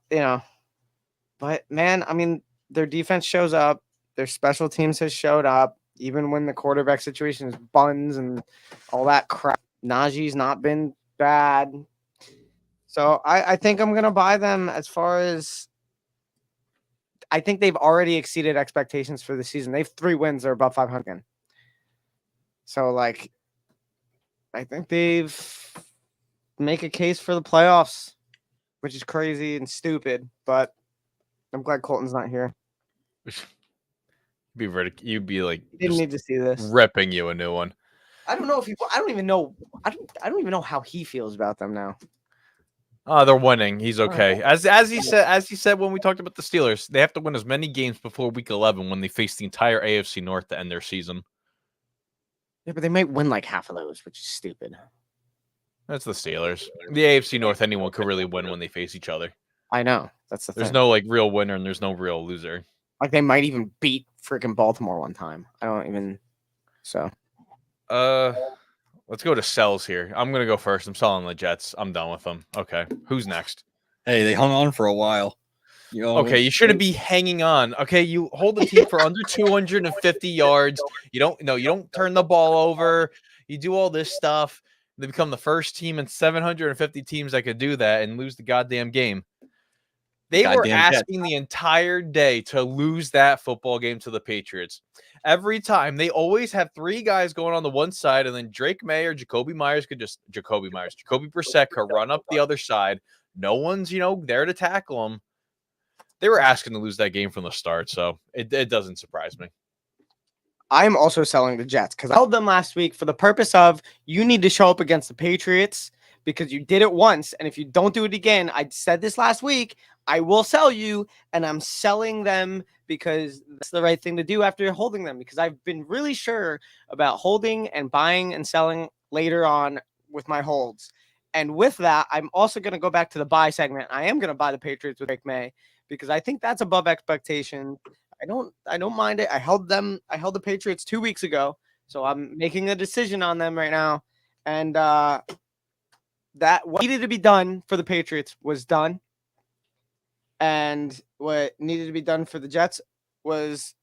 but man, I mean, their defense shows up, their special teams has showed up, even when the quarterback situation is buns and all that crap. Najee's not been bad. So I think I'm going to buy them. As far as I think they've already exceeded expectations for the season. They have 3 wins. They're above 500. So, like, I think they've make a case for the playoffs, which is crazy and stupid. But I'm glad Colton's not here. You'd be like He didn't just need to see this. ripping you a new one. I don't know if he. I don't even know. I don't even know how he feels about them now. Oh, they're winning. He's okay. As he said when we talked about the Steelers, they have to win as many games before week 11 when they face the entire AFC North to end their season. Yeah, but they might win like half of those, which is stupid. That's the Steelers. The AFC North, anyone could really win when they face each other. I know. That's the thing. There's no like real winner and there's no real loser. Like they might even beat freaking Baltimore one time. I don't even. So. Let's go to sells here. I'm gonna go first. I'm selling the Jets. I'm done with them. Okay, who's next? Hey, they hung on for a while. You know, Okay, you shouldn't be hanging on. Okay, you hold the team for under 250 yards. You don't turn the ball over. You do all this stuff. They become the first team in 750 teams that could do that and lose the goddamn game. They were Goddamn asking the entire day to lose that football game to the Patriots. Every time, they always have 3 guys going on the one side, and then Drake May or Jacoby Brissett could run up the other side. No one's, there to tackle them. They were asking to lose that game from the start, so it doesn't surprise me. I'm also selling the Jets because I held them last week for the purpose of you need to show up against the Patriots because you did it once. And if you don't do it again, I said this last week, I will sell you, and I'm selling them because that's the right thing to do after holding them because I've been really sure about holding and buying and selling later on with my holds. And with that, I'm also going to go back to the buy segment. I am going to buy the Patriots with Drake May because I think that's above expectation. I don't mind it. I held the Patriots 2 weeks ago, so I'm making a decision on them right now. And that what needed to be done for the Patriots was done. And what needed to be done for the Jets was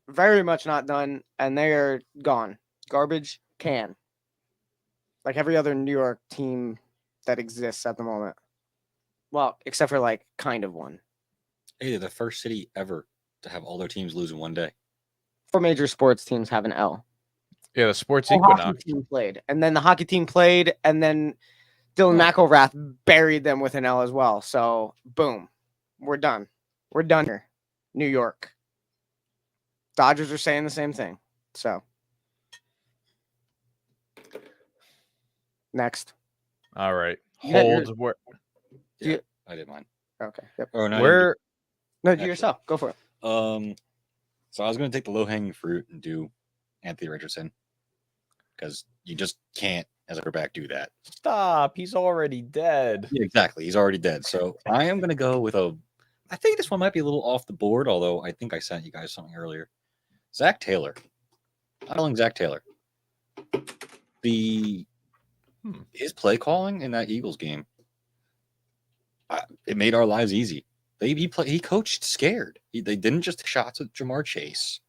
very much not done, and they are gone. Garbage can. Like every other New York team that exists at the moment. Well, except for like kind of one. Hey, they're the first city ever to have all their teams lose in one day. 4 major sports teams have an L. Yeah, the sports The equinox. hockey team played, and then the hockey team played, and then Dylan McElrath buried them with an L as well. So, boom. We're done. We're done here. New York. Dodgers are saying the same thing. So, next. All right. You got Hold. yours. Where? Yeah, I did mine. Okay. Yep. Oh, no, Where? No, do yourself. Go for it. So I was going to take the low-hanging fruit and do Anthony Richardson because you just can't, as a quarterback, do that. Stop. He's already dead. Yeah, exactly. He's already dead. So I am going to go with I think this one might be a little off the board, although I think I sent you guys something earlier. Zach Taylor. I'm calling Zach Taylor. His play calling in that Eagles game, it made our lives easy. He coached scared. They didn't just take shots at Jamar Chase.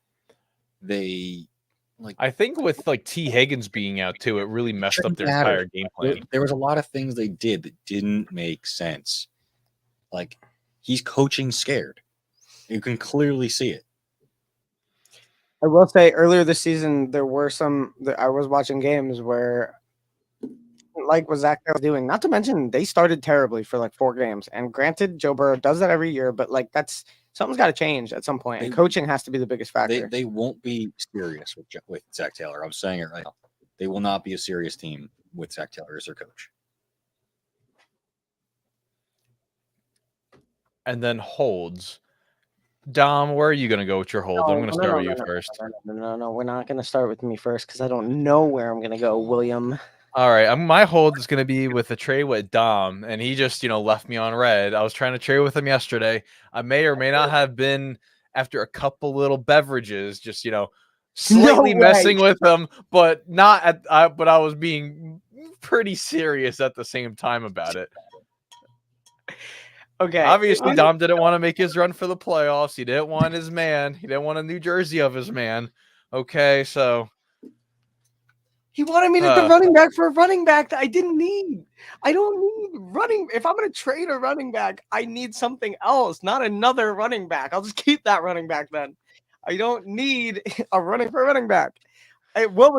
I think with like T. Higgins being out too, it really messed up their entire game plan. There was a lot of things they did that didn't make sense. Like he's coaching scared. You can clearly see it. I will say earlier this season, there were I was watching games where like what Zach was doing. Not to mention they started terribly for like 4 games. And granted, Joe Burrow does that every year, but like something's got to change at some point. And coaching has to be the biggest factor. They won't be serious with Zach Taylor. I'm saying it right now. They will not be a serious team with Zach Taylor as their coach. And then holds. Dom, where are you going to go with your hold? I'm going to start with you first. No, we're not going to start with me first because I don't know where I'm going to go, William. All right, my hold is going to be with a trade with Dom, and he just, left me on red. I was trying to trade with him yesterday. I may or may not have been, after a couple little beverages, just, slightly messing with him, but not but I was being pretty serious at the same time about it. Okay. Obviously, Dom didn't want to make his run for the playoffs. He didn't want his man. He didn't want a New Jersey of his man. Okay, so He wanted me to do running back for a running back that I didn't need. I don't need running. If I'm going to trade a running back, I need something else, not another running back. I'll just keep that running back then. I don't need a running back. What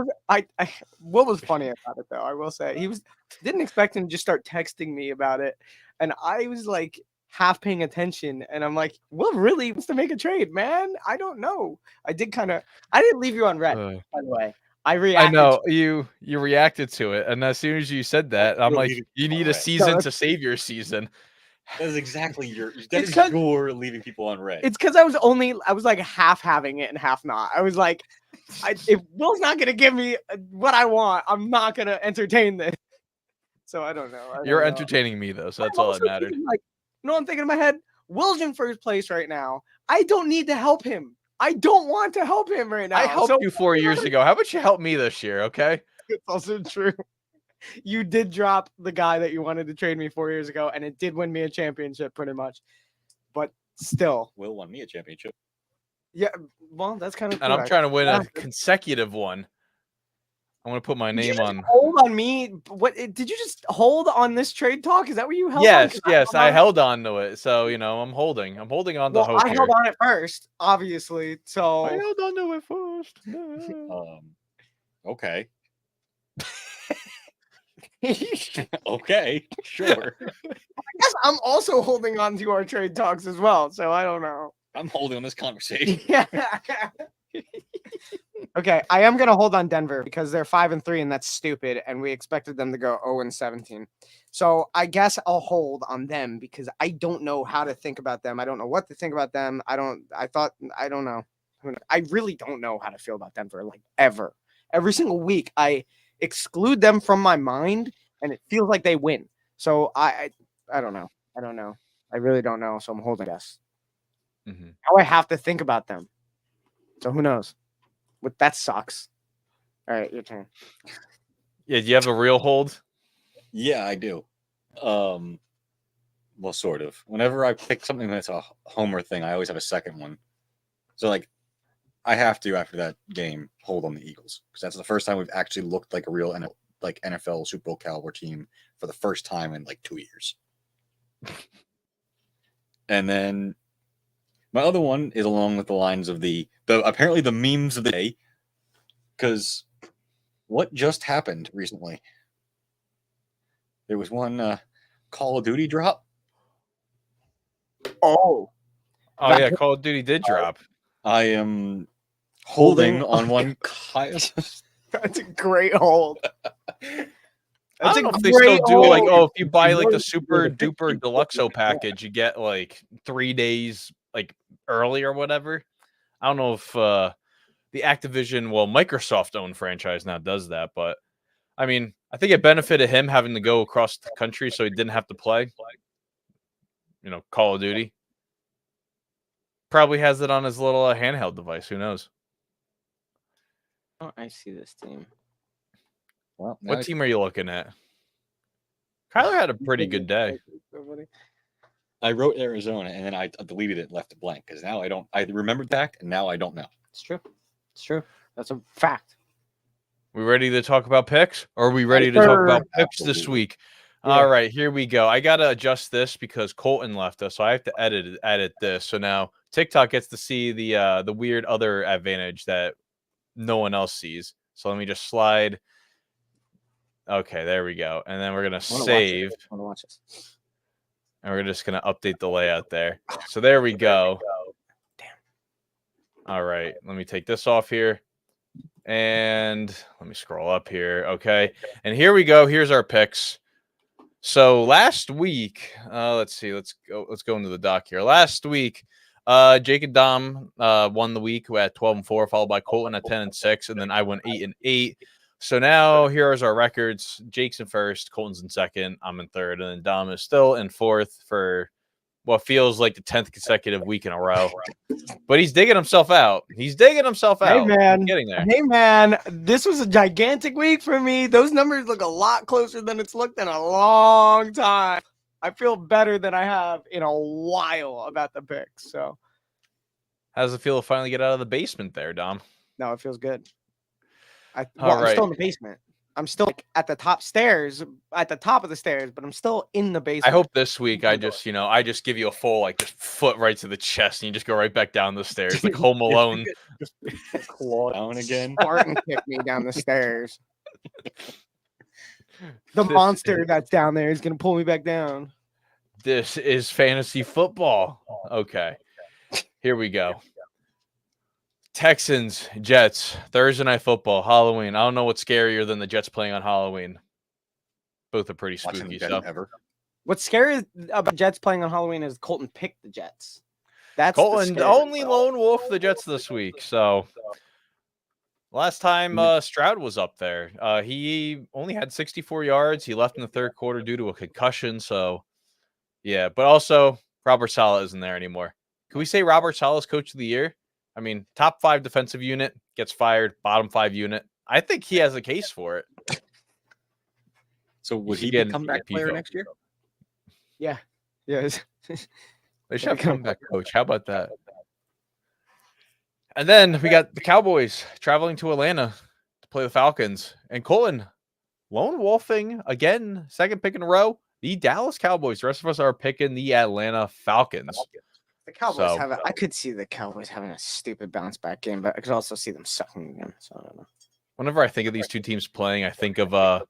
was funny about it though? I will say didn't expect him to just start texting me about it, and I was like half paying attention, and I'm like, Will really wants to make a trade, man? I don't know. I didn't leave you on red, by the way. I reacted. I know you reacted to it, and as soon as you said that, I'm like, you need a season to save your season. That is exactly your leaving people on red. It's because I was like half having it and half not. I was like, if Will's not gonna give me what I want, I'm not gonna entertain this. So I don't know. You're entertaining me though, so that's all that mattered. Like, you know what I'm thinking in my head? Will's in first place right now. I don't need to help him. I don't want to help him right now. I helped you 4 years ago. How about you help me this year, okay? It's also true. You did drop the guy that you wanted to trade me 4 years ago, and it did win me a championship pretty much. But still. Will won me a championship. Yeah, well, that's kind of. And I'm trying to win a consecutive one. I'm gonna put my name on. Hold on me. What did you just hold on this trade talk? Is that what you held? Yes, I held on to it. So I'm holding on to hope. I held on it first, obviously. So I held on to it first. Okay. Okay, sure. I guess I'm also holding on to our trade talks as well. So I don't know. I'm holding on this conversation. Yeah. Okay, I am gonna hold on Denver because they're 5-3, and that's stupid. And we expected them to go 0-17. So I guess I'll hold on them because I don't know how to think about them. I don't know what to think about them. I don't know. I really don't know how to feel about Denver, like ever. Every single week, I exclude them from my mind, and it feels like they win. So I don't know. I really don't know. So I'm holding us. Mm-hmm. Now I have to think about them. So who knows? But that sucks. All right, your turn. Yeah, do you have a real hold? Yeah, I do. Well, sort of. Whenever I pick something that's a homer thing, I always have a second one. So, like, I have to, after that game, hold on the Eagles. Because that's the first time we've actually looked like a real NFL Super Bowl caliber team for the first time in, 2 years. And then my other one is along with the lines of the apparently the memes of the day. Because what just happened recently? There was one Call of Duty drop. Oh, yeah, Call of Duty did drop. I am holding on one. That's a great hold. I don't know if they still do if you buy the super duper deluxo package, you get 3 days early or whatever. I don't know if the Activision, Microsoft owned franchise now does that, but I mean, I think it benefited him having to go across the country so he didn't have to play, Call of Duty. Probably has it on his little handheld device. Who knows? Oh, I see this team. Well, what team are you looking at? Kyler had a pretty good day. I wrote Arizona and then I deleted it and left it blank because now I remembered that and now I don't know. It's true. That's a fact. We ready to talk about picks? Or are we ready to talk about picks this week? Yeah. All right, here we go. I got to adjust this because Colton left us, so I have to edit this. So now TikTok gets to see the weird other advantage that no one else sees. So let me just slide. Okay, there we go. And then we're going to save. I want to watch this. And we're just going to update the layout there. So there we go. Damn. All right, let me take this off here. And let me scroll up here. Okay. And here we go. Here's our picks. So last week, let's see. Let's go into the doc here. Last week, Jake and Dom won the week at 12-4, followed by Colton at 10-6, and then I went 8-8. So now here is our records. Jake's in first, Colton's in second, I'm in third, and then Dom is still in fourth for what feels like the 10th consecutive week in a row. But he's digging himself out. Hey, man. Getting there. Hey, man. This was a gigantic week for me. Those numbers look a lot closer than it's looked in a long time. I feel better than I have in a while about the picks. So, how does it feel to finally get out of the basement there, Dom? No, it feels good. I'm still in the basement. I'm still at the top of the stairs, but I'm still in the basement. I hope this week I just give you a full just foot right to the chest, and you just go right back down the stairs like Home Alone. Just claw down again. Spartan kicked me down the stairs. The monster that's down there is gonna pull me back down. This is fantasy football. Okay, here we go. Texans, Jets, Thursday night football, Halloween. I don't know what's scarier than the Jets playing on Halloween. Both are pretty spooky stuff. What's scary about Jets playing on Halloween is Colton picked the Jets. That's Colton only lone wolf the Jets this week. So last time Stroud was up there, he only had 64 yards. He left in the third quarter due to a concussion. So yeah, but also Robert Saleh isn't there anymore. Can we say Robert Saleh is coach of the year? I mean, top 5 defensive unit gets fired, bottom 5 unit. I think he has a case for it. So would he be a comeback player next year? Yeah. Yes. They should have comeback coach. How about that? And then we got the Cowboys traveling to Atlanta to play the Falcons. And Colton, lone wolfing again, second pick in a row. The Dallas Cowboys. The rest of us are picking the Atlanta Falcons. The Cowboys I could see the Cowboys having a stupid bounce back game, but I could also see them sucking again. So I don't know. Whenever I think of these two teams playing, I think of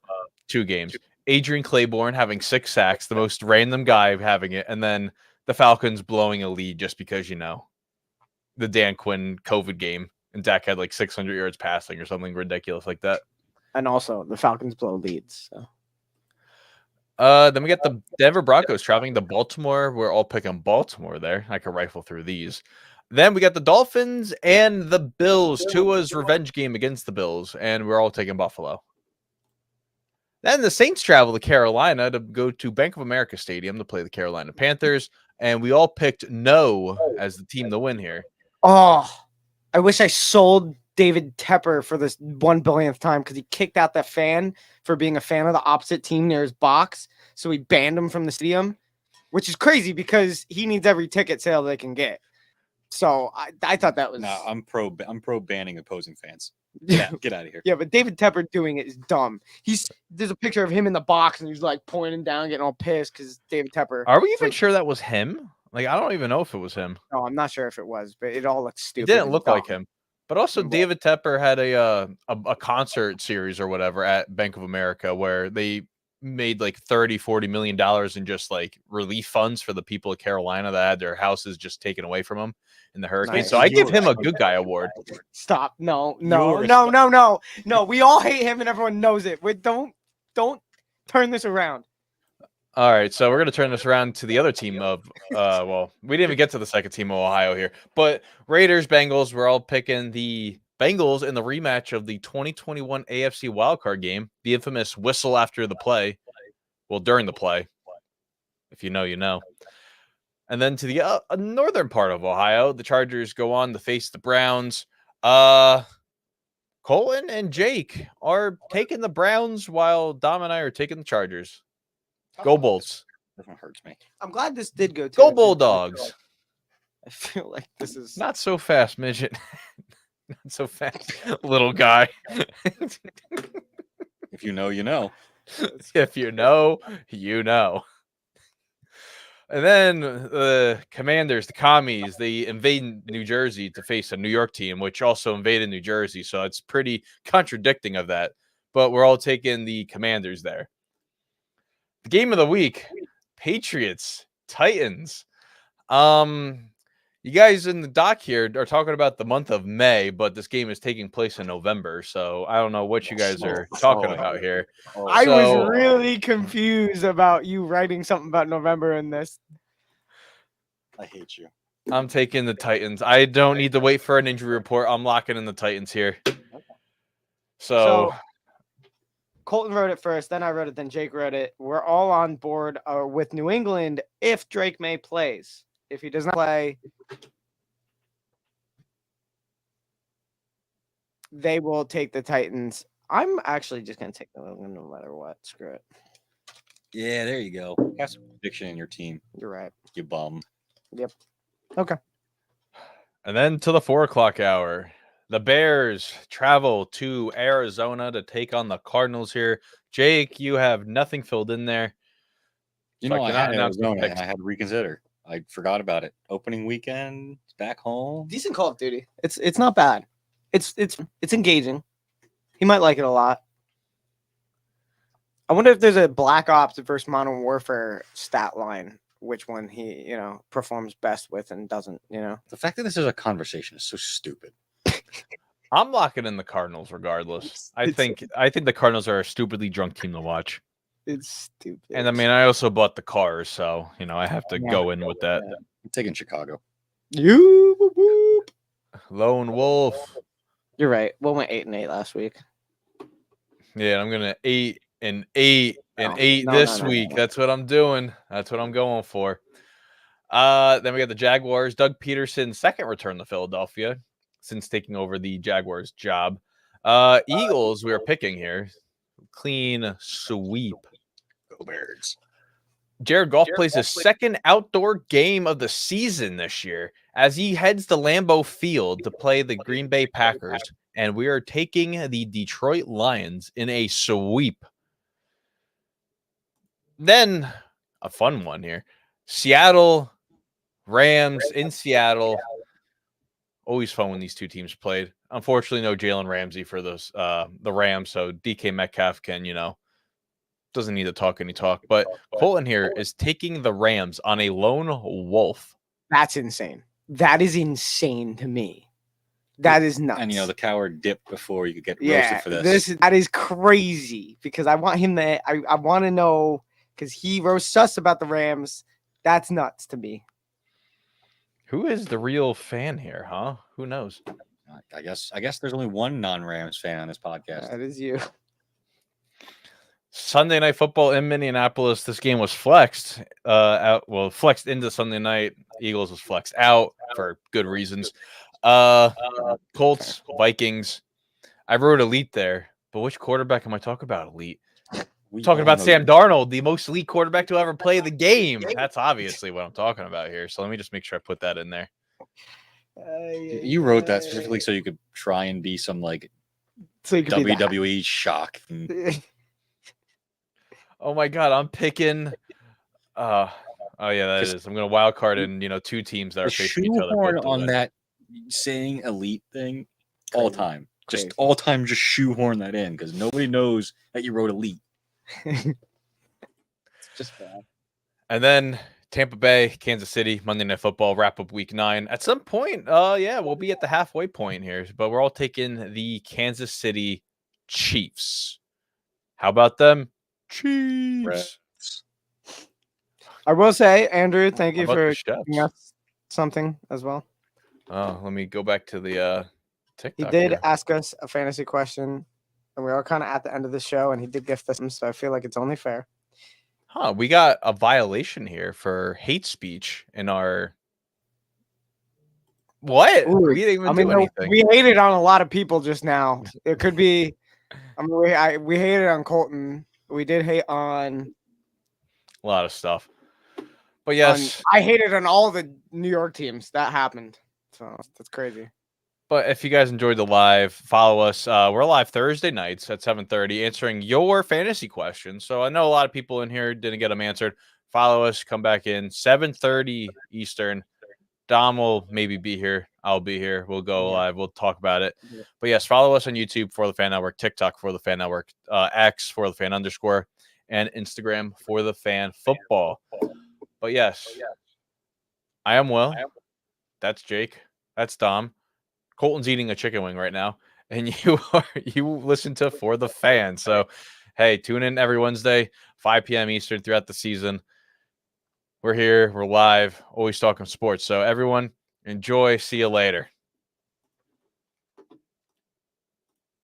2 games. Adrian Claiborne having 6 sacks, the most random guy having it, and then the Falcons blowing a lead just because, the Dan Quinn COVID game, and Dak had like 600 yards passing or something ridiculous like that. And also, the Falcons blow leads. So. Then we got the Denver Broncos traveling to Baltimore. We're all picking Baltimore there. I could rifle through these. Then we got the Dolphins and the Bills. Tua's revenge game against the Bills, and we're all taking Buffalo. Then the Saints travel to Carolina to go to Bank of America Stadium to play the Carolina Panthers, and we all picked no as the team to win here. Oh, I wish I sold David Tepper for this 1 billionth time because he kicked out that fan for being a fan of the opposite team near his box. So he banned him from the stadium, which is crazy because he needs every ticket sale they can get. So I thought that was. No, I'm pro banning opposing fans. Yeah, get out of here. Yeah, but David Tepper doing it is dumb. There's a picture of him in the box and he's like pointing down, getting all pissed because David Tepper. Are we even sure that was him? Like, I don't even know if it was him. No, I'm not sure if it was, but it all looks stupid. It didn't look like him. But also, David Tepper had a concert series or whatever at Bank of America where they made like $30-40 million in just like relief funds for the people of Carolina that had their houses just taken away from them in the hurricane. Nice. So I give him a good guy award. Stop. No. We all hate him and everyone knows it. Don't turn this around. All right, so we're going to turn this around to the other team of, we didn't even get to the second team of Ohio here, but Raiders, Bengals, we're all picking the Bengals in the rematch of the 2021 AFC wildcard game, the infamous whistle after the play, during the play, if you know, you know. And then to the northern part of Ohio, the Chargers go on to face the Browns. Colin and Jake are taking the Browns while Dom and I are taking the Chargers. Go Bolts. This one hurts me. I'm glad this did go to Go Bulldogs. I feel like this is not so fast, midget. Not so fast, little guy. If you know, you know. If you know, you know. And then the Commanders, the Commies, they invade New Jersey to face a New York team, which also invaded New Jersey. So it's pretty contradicting of that. But we're all taking the Commanders there. The game of the week, Patriots, Titans. You guys in the doc here are talking about the month of May, but this game is taking place in November. So I don't know what you guys are talking about here. I was really confused about you writing something about November in this. I hate you. I'm taking the Titans. I don't need to wait for an injury report. I'm locking in the Titans here. So Colton wrote it first, then I wrote it, then Jake wrote it. We're all on board with New England if Drake May plays. If he does not play, they will take the Titans. I'm actually just going to take New England no matter what. Screw it. Yeah, there you go. Have some prediction in your team. You're right. You bum. Yep. Okay. And then to the 4 o'clock hour, The Bears travel to Arizona to take on the Cardinals here. Jake, you have nothing filled in there. You So know, I cannot had announce those Arizona, and picks. I had to reconsider. I forgot about it. Opening weekend, back home. Decent Call of Duty. It's not bad. It's engaging. He might like it a lot. I wonder if there's a Black Ops versus Modern Warfare stat line, which one he, performs best with and doesn't, The fact that this is a conversation is so stupid. I'm locking in the Cardinals regardless. I think the Cardinals are a stupidly drunk team to watch. It's stupid. And I mean, I also bought the cars, so I have to go in with that. I'm taking Chicago. You whoop, whoop. Lone Wolf. You're right. We went 8-8 last week. Yeah, I'm gonna 8-8 No, this no. week. That's what I'm doing. That's what I'm going for. Then we got the Jaguars. Doug Peterson's second return to Philadelphia since taking over the Jaguars job. Eagles, we are picking here. Clean sweep. Go Bears. Jared Goff plays his second outdoor game of the season this year as he heads to Lambeau Field to play the Green Bay Packers. And we are taking the Detroit Lions in a sweep. Then a fun one here. Seattle Rams in Seattle. Always fun when these two teams played. Unfortunately, no Jalen Ramsey for those the Rams, so DK Metcalf can, doesn't need to talk any talk. But Colton here is taking the Rams on a lone wolf. That's insane. That is insane to me. That is nuts. And the coward dipped before you could get roasted for this. That is crazy because I want him to. I want to know because he roasts us about the Rams. That's nuts to me. Who is the real fan here, huh? Who knows? I guess there's only one non-Rams fan on this podcast. That is you. Sunday Night Football in Minneapolis. This game was flexed flexed into Sunday night. Eagles was flexed out for good reasons. Colts, Vikings. I wrote elite there, but which quarterback am I talking about elite? We Talking all about know Sam Darnold, the most elite quarterback to ever play the game. That's obviously what I'm talking about here. So let me just make sure I put that in there. You wrote that specifically so you could try and be some So you could be that. WWE shock. Oh my god, I'm picking. Oh yeah, that is. I'm gonna wild card in two teams that are The facing each other. shoehorn both to on win. that saying elite thing all Crazy. time. Crazy. Just all time, just shoehorn that in because nobody knows that you wrote elite. It's just bad. And then Tampa Bay, Kansas City, Monday Night Football, wrap up week 9. At some point, we'll be at the halfway point here, but we're all taking the Kansas City Chiefs. How about them? Chiefs. Reds. I will say, Andrew, thank How you about for the Chefs? giving us something as well. Oh, let me go back to the He TikTok. did here. ask us a fantasy question, and we are kind of at the end of the show, and he did gift us some, so I feel like it's only fair. Huh, we got a violation here for hate speech in our. What? Ooh, We didn't even do anything. we hated on a lot of people just now. It could be. I mean, we hated on Colton. We did hate on. A lot of stuff. But yes, I hated on all the New York teams. That happened. So that's crazy. but if you guys enjoyed the live, follow us. We're live Thursday nights at 7:30 answering your fantasy questions. So I know a lot of people in here didn't get them answered. Follow us. Come back in 7:30 Eastern. Dom will maybe be here. I'll be here. We'll go live. We'll talk about it. Yeah. But yes, follow us on YouTube for the Fan Network, TikTok for the Fan Network, X for the Fan _, and Instagram for the Fan Football. But yes, I am Will. That's Jake. That's Dom. Colton's eating a chicken wing right now, and you listen to For the Fan. So, hey, tune in every Wednesday, 5 p.m. Eastern throughout the season. We're here. We're live. Always talking sports. So, everyone, enjoy. See you later.